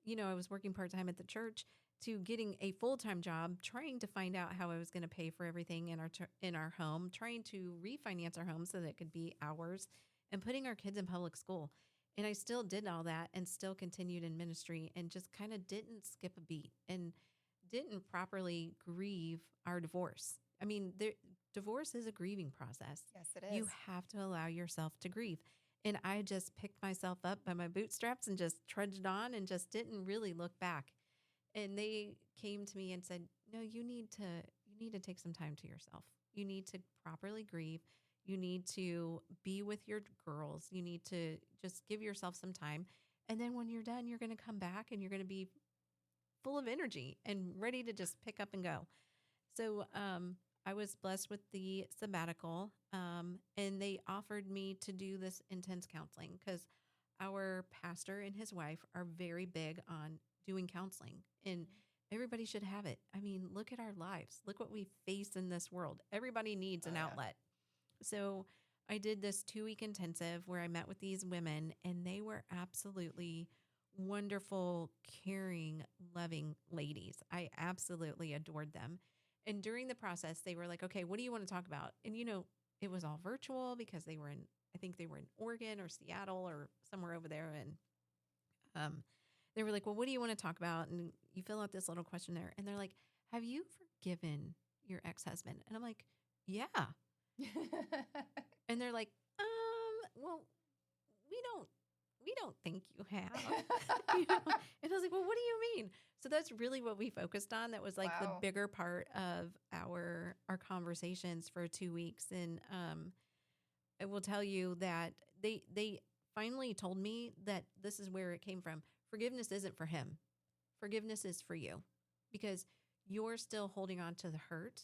I was working part-time at the church, to getting a full-time job, trying to find out how I was going to pay for everything in our home, trying to refinance our home so that it could be ours, and putting our kids in public school. And I still did all that and still continued in ministry and just kind of didn't skip a beat and didn't properly grieve our divorce. I mean, divorce is a grieving process. Yes, it is. You have to allow yourself to grieve. And I just picked myself up by my bootstraps and just trudged on and just didn't really look back. And they came to me and said, no, you need to take some time to yourself. You need to properly grieve. You need to be with your girls. You need to just give yourself some time. And then when you're done, you're going to come back and you're going to be full of energy and ready to just pick up and go. So I was blessed with the sabbatical, and they offered me to do this intense counseling because our pastor and his wife are very big on doing counseling, and everybody should have it. I mean, look at our lives. Look what we face in this world. Everybody needs an outlet. So I did this 2-week intensive where I met with these women, and they were absolutely wonderful, caring, loving ladies. I absolutely adored them. And during the process, they were like, okay, what do you want to talk about? And, it was all virtual because I think they were in Oregon or Seattle or somewhere over there. And they were like, well, what do you want to talk about? And you fill out this little questionnaire. And they're like, have you forgiven your ex-husband? And I'm like, yeah. And they're like, well, we don't think you have. And I was like, well, what do you mean? So that's really what we focused on. That was like the bigger part of our conversations for 2 weeks. And I will tell you that they finally told me that this is where it came from. Forgiveness isn't for him. Forgiveness is for you, because you're still holding on to the hurt.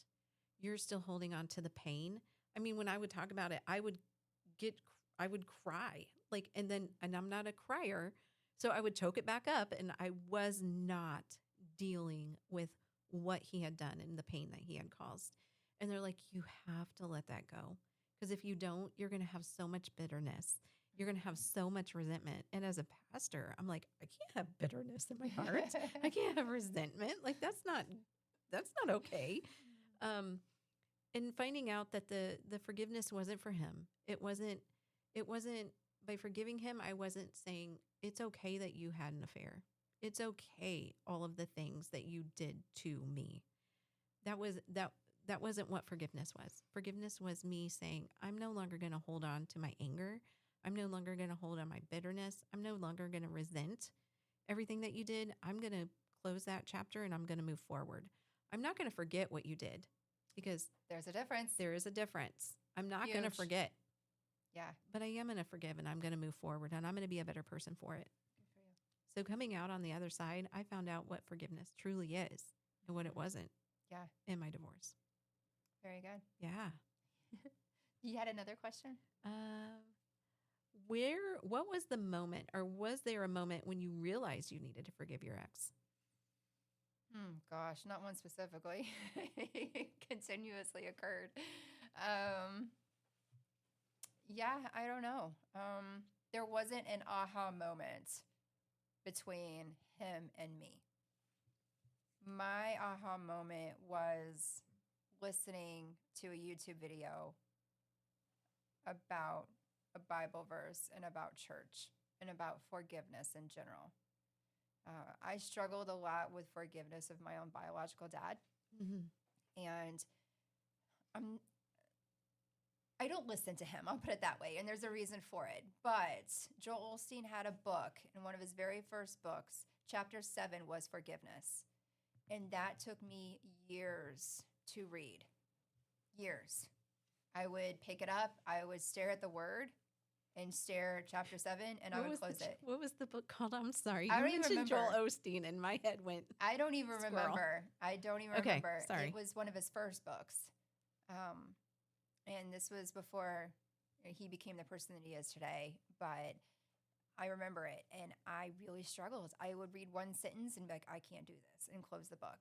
You're still holding on to the pain. I mean, when I would talk about it, I would cry, and I'm not a crier. So I would choke it back up, and I was not dealing with what he had done and the pain that he had caused. And they're like, you have to let that go. Because if you don't, you're going to have so much bitterness. You're going to have so much resentment. And as a pastor, I'm like, I can't have bitterness in my heart. I can't have resentment. Like that's not okay. And finding out that the forgiveness wasn't for him. It wasn't by forgiving him, I wasn't saying it's okay that you had an affair. It's okay, all of the things that you did to me. That wasn't what forgiveness was. Forgiveness was me saying, I'm no longer going to hold on to my anger. I'm no longer going to hold on my bitterness. I'm no longer going to resent everything that you did. I'm going to close that chapter and I'm going to move forward. I'm not going to forget what you did because There's a difference. there is a difference. I'm not going to Huge. forget, Yeah. but I am going to forgive and I'm going to move forward and I'm going to be a better person for it. Good for you. So coming out on the other side, I found out what forgiveness truly is and what it wasn't Yeah. in my divorce. Very good. Yeah. You had another question? What was the moment, or was there a moment when you realized you needed to forgive your ex? Gosh, not one specifically. It continuously occurred. Yeah, I don't know. There wasn't an aha moment between him and me. My aha moment was listening to a YouTube video about a Bible verse and about church and about forgiveness in general. I struggled a lot with forgiveness of my own biological dad, and I don't listen to him. I'll put it that way, and there's a reason for it. But Joel Osteen had a book, and one of his very first books, chapter 7, was forgiveness, and that took me years to read. Years. I would pick it up, I would stare at the word and stare at chapter 7, and I would close it. What was the book called? I'm sorry. I You don't even mentioned Joel remember. Osteen and my head went. I don't even Squirrel. remember. I don't even Okay, remember. sorry. It was one of his first books. And this was before he became the person that he is today. But I remember it, and I really struggled. I would read one sentence and be like, I can't do this, and close the book.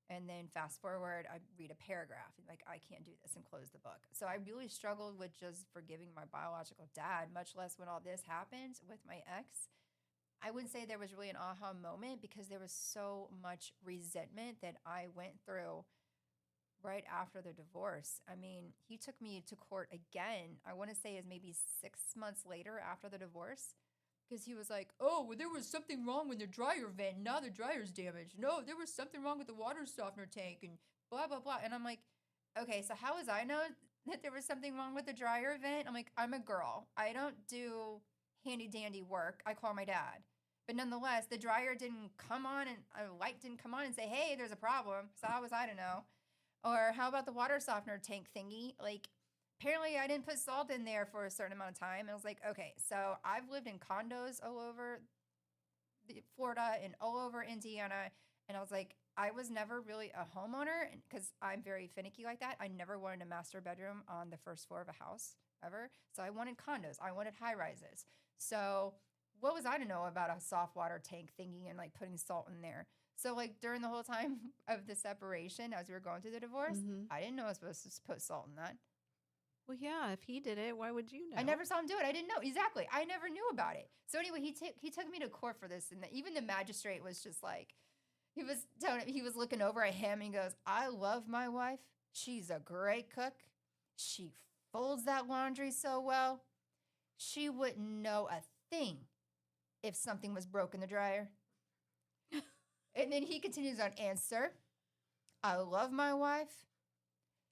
And then fast forward, I'd read a paragraph and like, I can't do this, and close the book. So I really struggled with just forgiving my biological dad, much less when all this happened with my ex. I wouldn't say there was really an aha moment because there was so much resentment that I went through right after the divorce. I mean, he took me to court again. I want to say is maybe 6 months later after the divorce. Because he was like, oh, well, there was something wrong with the dryer vent. Now the dryer's damaged. No, there was something wrong with the water softener tank and blah, blah, blah. And I'm like, okay, so how was I know that there was something wrong with the dryer vent? I'm like, I'm a girl. I don't do handy dandy work. I call my dad. But nonetheless, the dryer didn't come on and a light didn't come on and say, hey, there's a problem. So how was I to know? Or how about the water softener tank thingy? Like, apparently, I didn't put salt in there for a certain amount of time. And I was like, okay, so I've lived in condos all over Florida and all over Indiana. And I was like, I was never really a homeowner because I'm very finicky like that. I never wanted a master bedroom on the first floor of a house ever. So I wanted condos. I wanted high rises. So what was I to know about a soft water tank thingy and like putting salt in there? So like during the whole time of the separation, as we were going through the divorce, I didn't know I was supposed to put salt in that. Well, yeah, if he did it, why would you know? I never saw him do it. I didn't know. Exactly. I never knew about it. So anyway, he took me to court for this, and even the magistrate was just like, he was looking over at him and he goes, I love my wife. She's a great cook. She folds that laundry so well. She wouldn't know a thing if something was broke in the dryer. And then he continues on, and sir, I love my wife.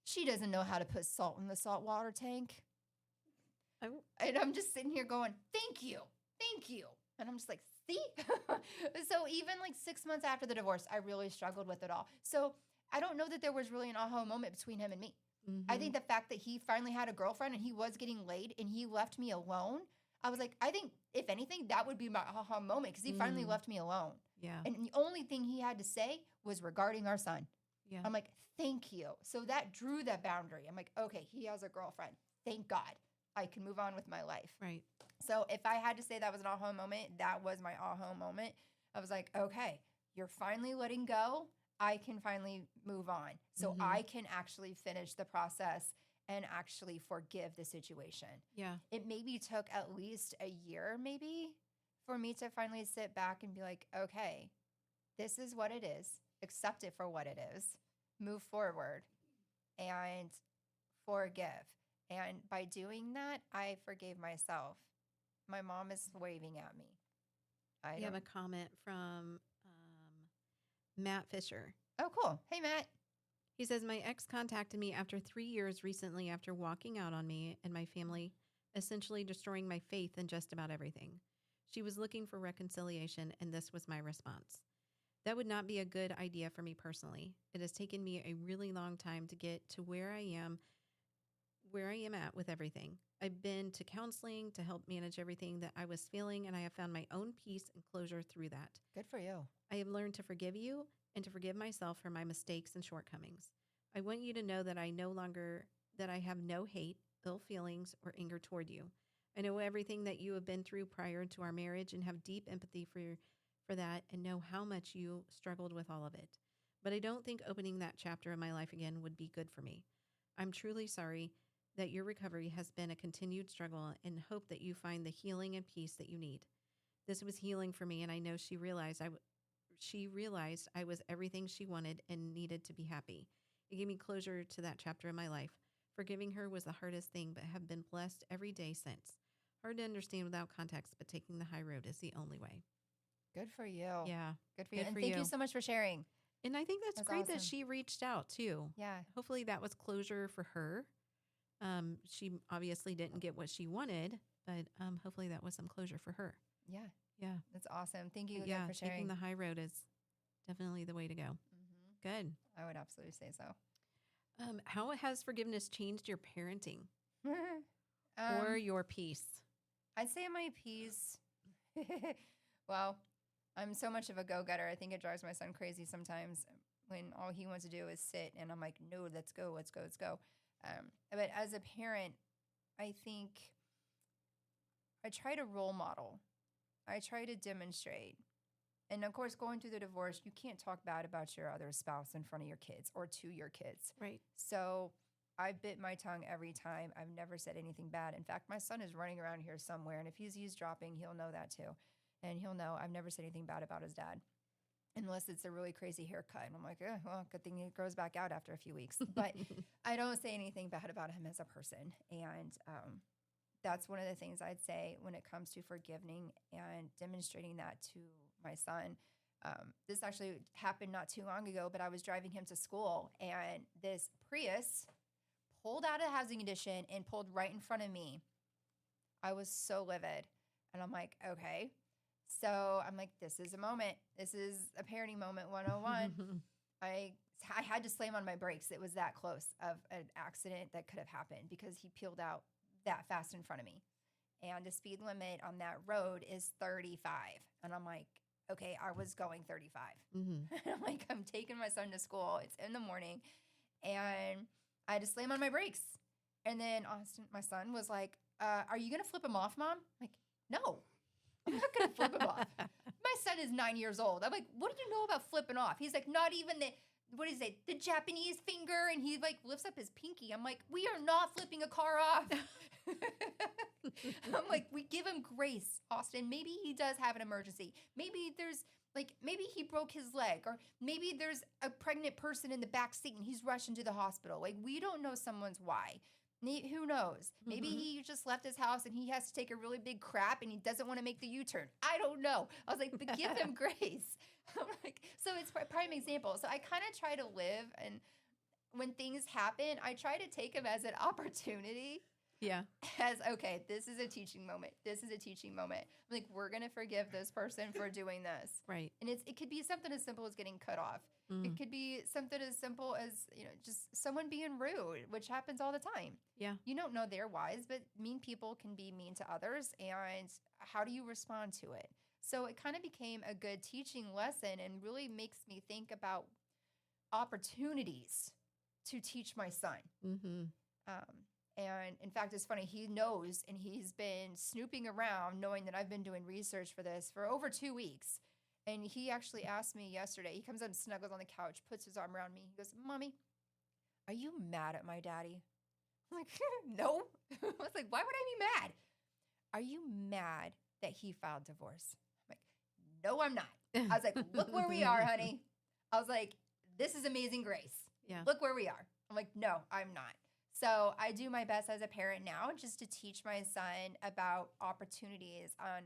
She doesn't know how to put salt in the saltwater tank. And I'm just sitting here going, thank you. And I'm just like, see? So even like 6 months after the divorce, I really struggled with it all. So I don't know that there was really an aha moment between him and me. I think the fact that he finally had a girlfriend and he was getting laid and he left me alone, I was like, I think if anything, that would be my aha moment because he finally left me alone. Yeah. And the only thing he had to say was regarding our son. Yeah. I'm like, thank you. So that drew that boundary. I'm like, okay, he has a girlfriend. Thank God. I can move on with my life. Right. So if I had to say that was an aha moment, that was my aha moment. I was like, okay, you're finally letting go. I can finally move on. So Mhm. I can actually finish the process and actually forgive the situation. Yeah. It maybe took at least a year, maybe, for me to finally sit back and be like, okay, this is what it is. Accept it for what it is. Move forward and forgive. And by doing that, I forgave myself. My mom is waving at me. I We have don't. a comment from Matt Fisher. Oh, cool. Hey, Matt. He says, my ex contacted me after 3 years recently after walking out on me and my family, essentially destroying my faith in just about everything. She was looking for reconciliation, and this was my response. That would not be a good idea for me personally. It has taken me a really long time to get to where I am at with everything. I've been to counseling to help manage everything that I was feeling, and I have found my own peace and closure through that. Good for you. I have learned to forgive you and to forgive myself for my mistakes and shortcomings. I want you to know that I have no hate, ill feelings, or anger toward you. I know everything that you have been through prior to our marriage and have deep empathy for that and know how much you struggled with all of it. But I don't think opening that chapter of my life again would be good for me. I'm truly sorry that your recovery has been a continued struggle and hope that you find the healing and peace that you need. This was healing for me, and I know she realized I was everything she wanted and needed to be happy. It gave me closure to that chapter in my life. Forgiving her was the hardest thing, but have been blessed every day since. Hard to understand without context, but taking the high road is the only way. Good for you. Yeah. Good for you. Good And for thank you you. so much for sharing. And I think that's That's great that awesome. she reached out too. Yeah. Hopefully that was closure for her. She obviously didn't get what she wanted, but hopefully that was some closure for her. Yeah. Yeah. That's awesome. Thank you But again yeah, for sharing. taking the high road is definitely the way to go. Mhm. Good. I would absolutely say so. How has forgiveness changed your parenting Um, or your peace? I'd say my piece. Well, I'm so much of a go-getter. I think it drives my son crazy sometimes when all he wants to do is sit, and I'm like, no, let's go, let's go, let's go. But as a parent, I think I try to role model. I try to demonstrate. And of course, going through the divorce, you can't talk bad about your other spouse in front of your kids or to your kids. Right. So I bit my tongue every time. I've never said anything bad. In fact, my son is running around here somewhere, and if he's eavesdropping, he'll know that too. And he'll know I've never said anything bad about his dad, unless it's a really crazy haircut. And I'm like, well, good thing it grows back out after a few weeks. But I don't say anything bad about him as a person. And that's one of the things I'd say when it comes to forgiving and demonstrating that to my son. This actually happened not too long ago, but I was driving him to school, and this Prius pulled out of housing condition and pulled right in front of me. I was so livid. And I'm like, okay. So I'm like, this is a moment. This is a parenting moment 101. I had to slam on my brakes. It was that close of an accident that could have happened because he peeled out that fast in front of me. And the speed limit on that road is 35. And I'm like, okay, I was going 35. I'm like, I'm taking my son to school. It's in the morning. And I had to slam on my brakes. And then Austin, my son, was like, are you going to flip him off, Mom? I'm like, no, I'm not going to flip him off. My son is 9 years old. I'm like, what do you know about flipping off? He's like, not even what is it, the Japanese finger? And he like lifts up his pinky. I'm like, we are not flipping a car off. I'm like, we give him grace, Austin. Maybe he does have an emergency. Maybe maybe he broke his leg, or maybe there's a pregnant person in the back seat and he's rushing to the hospital. Like, we don't know someone's why. Who knows? Maybe he just left his house and he has to take a really big crap and he doesn't want to make the U-turn. I don't know. I was like, but give him grace. I'm like, so it's a prime example. So I kind of try to live, and when things happen, I try to take them as an opportunity. Yeah. As, okay, this is a teaching moment. This is a teaching moment. I'm like, we're going to forgive this person for doing this. Right. And it could be something as simple as getting cut off. It could be something as simple as, just someone being rude, which happens all the time. Yeah. You don't know their whys, but mean people can be mean to others. And how do you respond to it? So it kind of became a good teaching lesson and really makes me think about opportunities to teach my son. And in fact, it's funny, he knows, and he's been snooping around knowing that I've been doing research for this for over 2 weeks. And he actually asked me yesterday. He comes up and snuggles on the couch, puts his arm around me. He goes, "Mommy, are you mad at my daddy?" I'm like, "No." I was like, "Why would I be mad? Are you mad that he filed divorce?" I'm like, "No, I'm not." I was like, "Look where we are, honey." I was like, "This is amazing grace. Yeah. Look where we are." I'm like, "No, I'm not." So I do my best as a parent now just to teach my son about opportunities on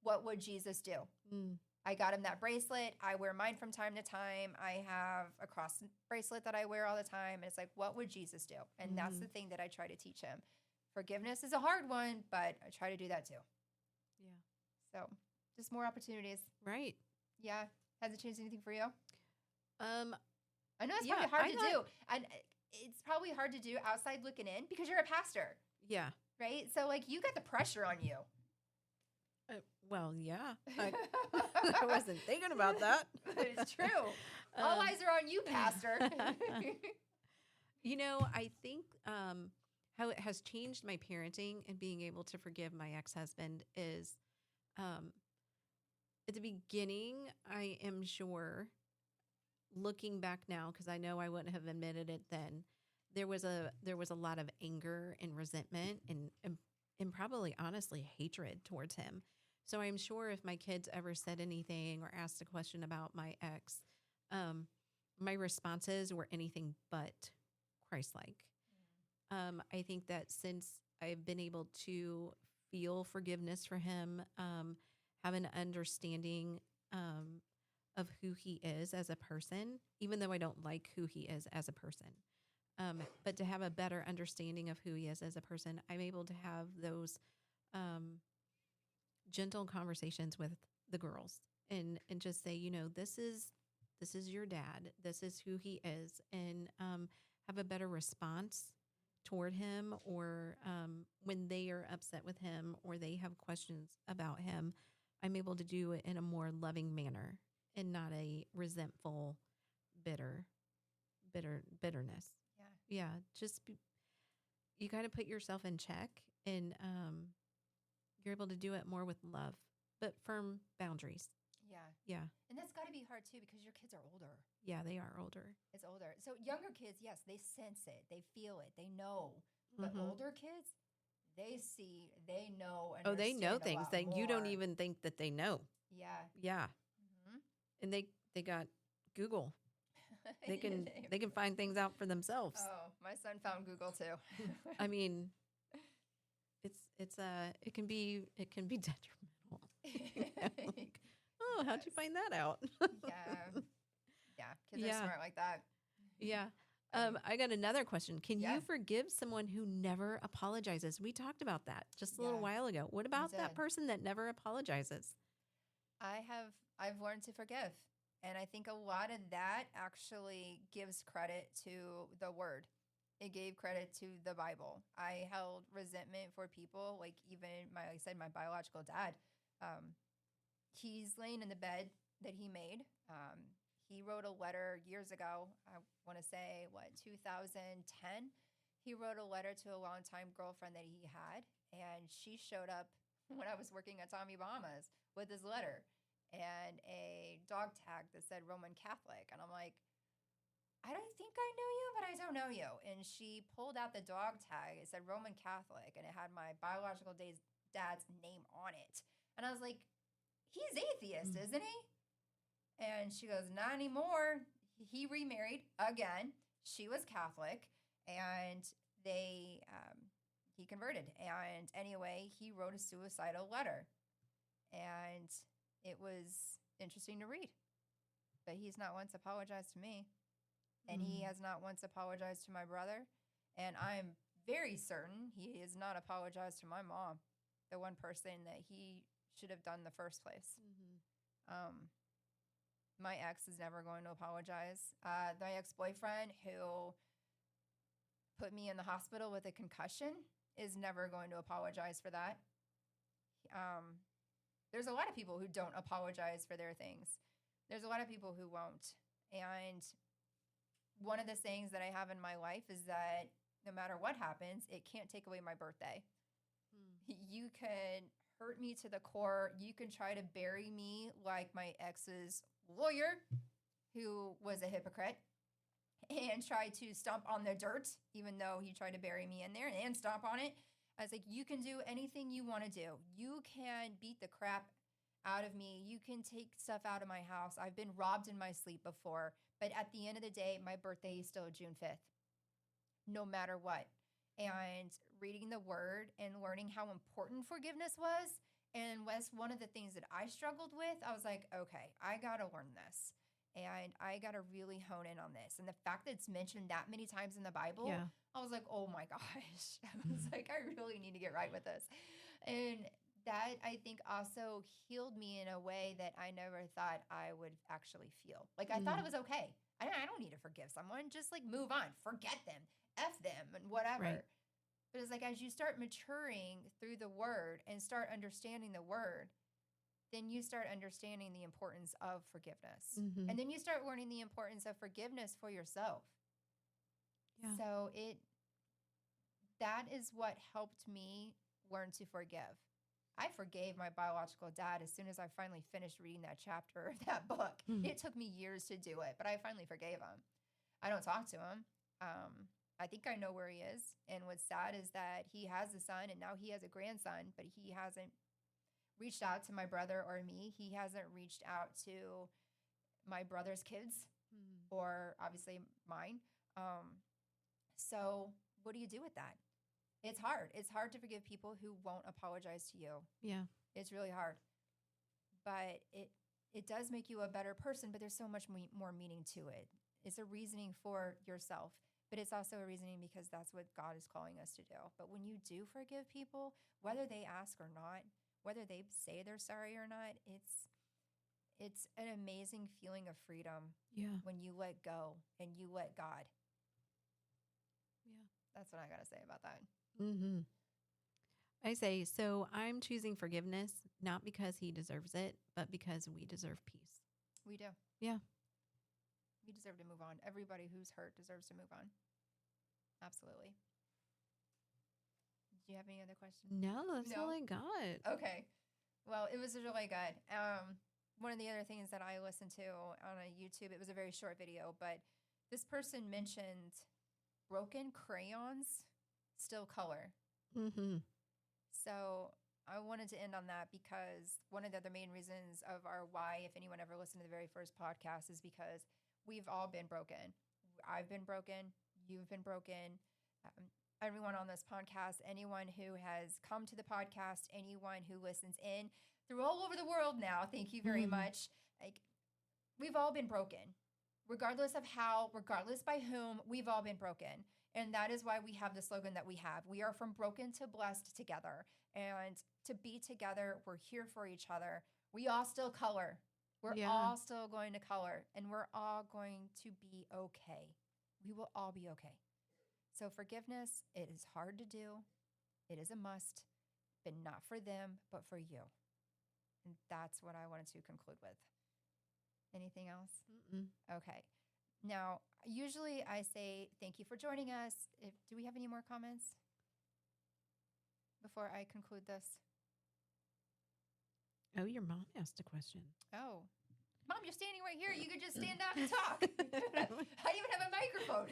what would Jesus do. Mm. I got him that bracelet. I wear mine from time to time. I have a cross bracelet that I wear all the time. And it's like, what would Jesus do? And that's the thing that I try to teach him. Forgiveness is a hard one, but I try to do that too. Yeah. So just more opportunities. Right. Yeah. Has it changed anything for you? Um, I know it's Yeah, probably hard I to got- do. And it's probably hard to do outside looking in because you're a pastor, yeah. right? So like you got the pressure on you. Well, yeah. I wasn't thinking about that. It's true. All Um, eyes are on you, pastor. You know, I think how it has changed my parenting and being able to forgive my ex-husband is at the beginning, I am sure, looking back now, because I know I wouldn't have admitted it then, there was a lot of anger and resentment and probably honestly hatred towards him. So I'm sure if my kids ever said anything or asked a question about my ex, my responses were anything but Christ-like. I think that since I've been able to feel forgiveness for him, have an understanding of who he is as a person, even though I don't like who he is as a person. But to have a better understanding of who he is as a person, I'm able to have those gentle conversations with the girls and just say, you know, this is your dad. This is who he is, and have a better response toward him, or when they are upset with him or they have questions about him, I'm able to do it in a more loving manner and not a resentful, bitterness. Yeah, you got to put yourself in check, and you're able to do it more with love, but firm boundaries. Yeah. Yeah, And that's got to be hard too because your kids are older. yeah, they are older. It's older. So younger kids, yes, they sense it, they feel it, they know. But Mhm. older kids, they see, they know, Oh, they know understand a things lot that you don't more. even think that they know. Yeah. Yeah, Mhm. and they got Google. They can find things out for themselves. Oh, my son found Google too. I mean, it can be detrimental. Like, oh, how'd you Yes. find that out? Yeah. Yeah. Kids are Yeah. smart like that. Yeah. Funny. I got another question. Can Yeah. you forgive someone who never apologizes? We talked about that just a little Yeah, while ago. What about that did. person that never apologizes? I've learned to forgive. And I think a lot of that actually gives credit to the word. It gave credit to the Bible. I held resentment for people, like even like I said, my biological dad. He's laying in the bed that he made. He wrote a letter years ago. I want to say, 2010. He wrote a letter to a longtime girlfriend that he had. And she showed up when I was working at Tommy Bahama's with his letter and a dog tag that said Roman Catholic. And I'm like, I don't think I know you, but I don't know you. And she pulled out the dog tag. It said Roman Catholic, and it had my biological dad's name on it. And I was like, he's atheist, isn't he? And she goes, not anymore. He remarried again. She was Catholic, and he converted. And anyway, he wrote a suicidal letter, and it was interesting to read. But he's not once apologized to me. And he has not once apologized to my brother. And I'm very certain he has not apologized to my mom, the one person that he should have done in the first place. My ex is never going to apologize. My ex-boyfriend who put me in the hospital with a concussion is never going to apologize for that. There's a lot of people who don't apologize for their things. There's a lot of people who won't. And one of the sayings that I have in my life is that no matter what happens, it can't take away my birthday. You can hurt me to the core. You can try to bury me like my ex's lawyer, who was a hypocrite, and try to stomp on the dirt, even though he tried to bury me in there and stomp on it. I was like, you can do anything you want to do. You can beat the crap out of me. You can take stuff out of my house. I've been robbed in my sleep before. But at the end of the day, my birthday is still June 5th, no matter what. And reading the word and learning how important forgiveness was, and was one of the things that I struggled with. I was like, okay, I got to learn this. And I got to really hone in on this. And the fact that it's mentioned that many times in the Bible, Yeah. I was like, oh my gosh. I was like, I really need to get right with this. And that, I think, also healed me in a way that I never thought I would actually feel. Like, I thought it was okay. I don't need to forgive someone. Just like move on, forget them, F them, and whatever. Right. But it's like as you start maturing through the word and start understanding the word, then you start understanding the importance of forgiveness. Mhm. And then you start learning the importance of forgiveness for yourself. Yeah. So that is what helped me learn to forgive. I forgave my biological dad as soon as I finally finished reading that chapter of that book. It took me years to do it, but I finally forgave him. I don't talk to him. I think I know where he is. And what's sad is that he has a son and now he has a grandson, but he hasn't reached out to my brother or me. He hasn't reached out to my brother's kids or obviously mine. So what do you do with that? It's hard. It's hard to forgive people who won't apologize to you. Yeah. It's really hard. But it does make you a better person, but there's so much more meaning to it. It's a reasoning for yourself, but it's also a reasoning because that's what God is calling us to do. But when you do forgive people, whether they ask or not, whether they say they're sorry or not, it's an amazing feeling of freedom Yeah. when you let go and you let God. Yeah. That's what I got to say about that. Mm-hmm. I say, so I'm choosing forgiveness, not because he deserves it, but because we deserve peace. We do. Yeah. We deserve to move on. Everybody who's hurt deserves to move on. Absolutely. Do you have any other questions? No, that's all No? I got. Okay. Well, it was really good. One of the other things that I listened to on a YouTube, it was a very short video, but this person mentioned broken crayons still color. Mm-hmm. So I wanted to end on that because one of the other main reasons of our why, if anyone ever listened to the very first podcast, is because we've all been broken. I've been broken. You've been broken. Everyone on this podcast, anyone who has come to the podcast, anyone who listens in through all over the world now, thank you very much. Like, we've all been broken, regardless of how, regardless by whom, we've all been broken. And that is why we have the slogan that we have. We are from broken to blessed together. And to be together, we're here for each other. We all still color. We're all still going to color. And we're all going to be okay. We will all be okay. So forgiveness, it is hard to do. It is a must, but not for them, but for you. And that's what I wanted to conclude with. Anything else? Mm-mm. Okay. Now, usually I say thank you for joining us. Do we have any more comments before I conclude this? Oh, your mom asked a question. Oh, Mom, you're standing right here. You could just stand up and talk. I even have a microphone.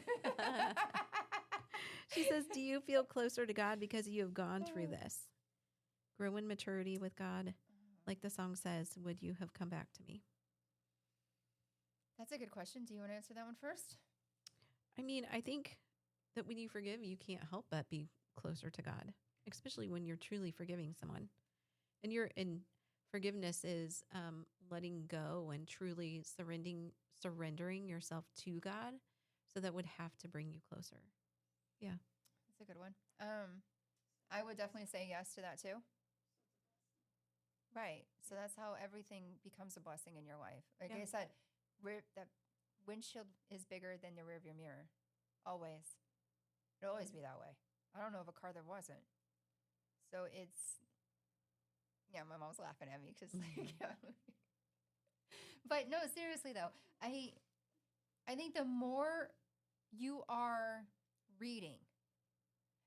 She says, do you feel closer to God because you have gone through this? Grow in maturity with God. Like the song says, would you have come back to me? That's a good question. Do you want to answer that one first? I mean, I think that when you forgive, you can't help but be closer to God, especially when you're truly forgiving someone. And forgiveness is letting go and truly surrendering yourself to God. So that would have to bring you closer. Yeah. That's a good one. I would definitely say yes to that too. Right. So that's how everything becomes a blessing in your life. Like I said, that windshield is bigger than the rearview mirror. Always. It'll always be that way. I don't know of a car that wasn't. So it's, yeah, my mom's laughing at me because, but no, seriously though, I think the more you are reading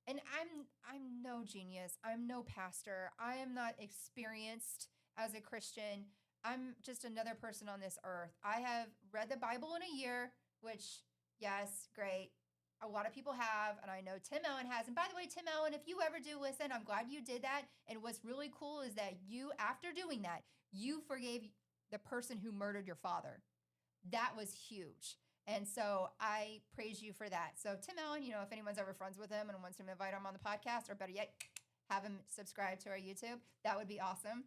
And I'm no genius. I'm no pastor. I am not experienced as a Christian. I'm just another person on this earth. I have read the Bible in a year, which, yes, great. A lot of people have, and I know Tim Allen has. And by the way, Tim Allen, if you ever do listen, I'm glad you did that. And what's really cool is that you, after doing that, you forgave the person who murdered your father. That was huge. And so I praise you for that. So Tim Allen, if anyone's ever friends with him and wants to invite him on the podcast, or better yet, have him subscribe to our YouTube, that would be awesome.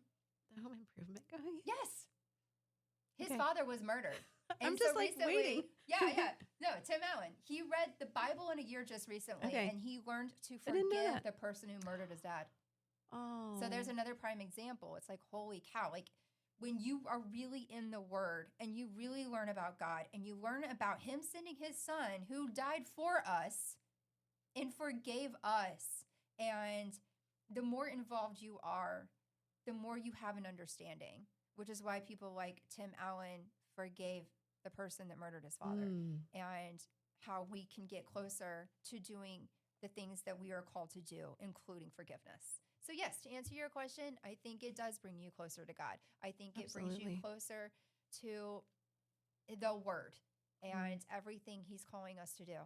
The home improvement guy? Yes. His Okay. father was murdered. I'm just like waiting. Yeah. No, Tim Allen. He read the Bible in a year just recently, Okay. and he learned to I didn't know forgive that. the person who murdered his dad. Oh. So there's another prime example. It's like, holy cow. Like, when you are really in the Word and you really learn about God and you learn about Him sending His Son who died for us and forgave us, and the more involved you are, the more you have an understanding, which is why people like Tim Allen forgave the person that murdered his father, and how we can get closer to doing the things that we are called to do, including forgiveness. So yes, to answer your question, I think it does bring you closer to God. I think it brings you Absolutely. closer to the Word and everything He's calling us to do.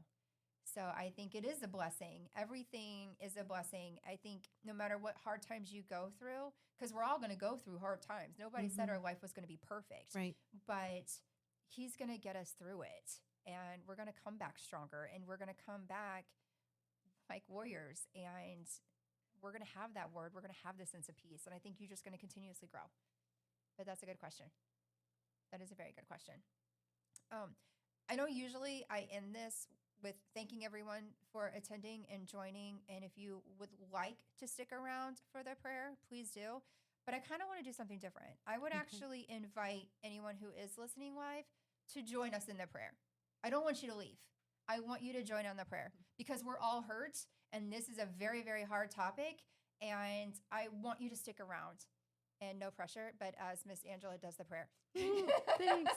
So I think it is a blessing. Everything is a blessing. I think no matter what hard times you go through, because we're all going to go through hard times. Nobody said our life was going to be perfect, Right. but He's going to get us through it. And we're going to come back stronger, and we're going to come back like warriors, and we're going to have that Word. We're going to have the sense of peace. And I think you're just going to continuously grow. But that's a good question. That is a very good question. I know usually I end this with thanking everyone for attending and joining. And if you would like to stick around for the prayer, please do. But I kind of want to do something different. I would Okay. actually invite anyone who is listening live to join us in the prayer. I don't want you to leave. I want you to join on the prayer because we're all hurt. And this is a very, very hard topic. And I want you to stick around. And no pressure, but as Miss Angela does the prayer. Ooh, thanks.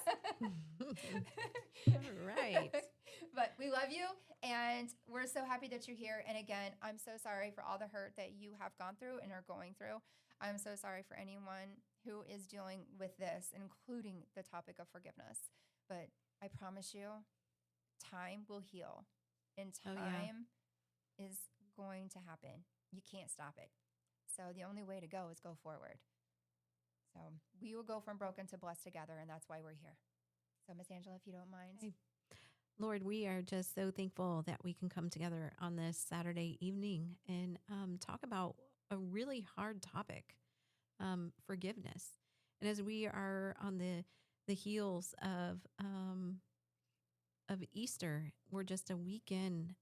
All right. But we love you, and we're so happy that you're here. And again, I'm so sorry for all the hurt that you have gone through and are going through. I'm so sorry for anyone who is dealing with this, including the topic of forgiveness. But I promise you, time will heal, and Oh, time yeah. is going to happen. You can't stop it. So the only way to go is go forward. So we will go from broken to blessed together, and that's why we're here. So, Miss Angela, if you don't mind. Okay. Lord, we are just so thankful that we can come together on this Saturday evening and talk about a really hard topic, forgiveness. And as we are on the heels of Easter, we're just a weekend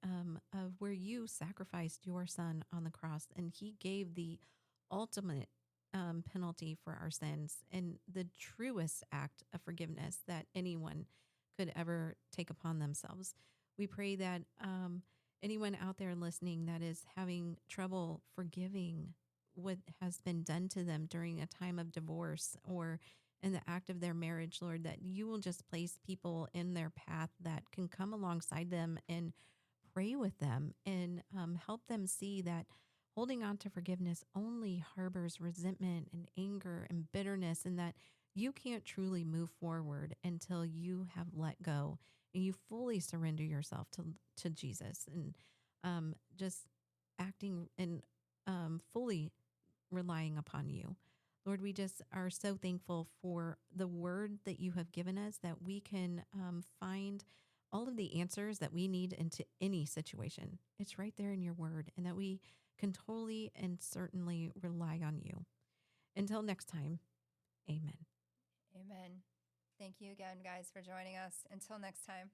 of where you sacrificed your son on the cross, and he gave the ultimate penalty for our sins and the truest act of forgiveness that anyone could ever take upon themselves. We pray that anyone out there listening that is having trouble forgiving what has been done to them during a time of divorce or in the act of their marriage, Lord, that you will just place people in their path that can come alongside them and pray with them and help them see that holding on to forgiveness only harbors resentment and anger and bitterness, and that you can't truly move forward until you have let go and you fully surrender yourself to Jesus and just acting and fully relying upon you. Lord, we just are so thankful for the word that you have given us, that we can find all of the answers that we need into any situation. It's right there in your word, and that we can totally and certainly rely on you. Until next time, amen. Amen. Thank you again, guys, for joining us. Until next time.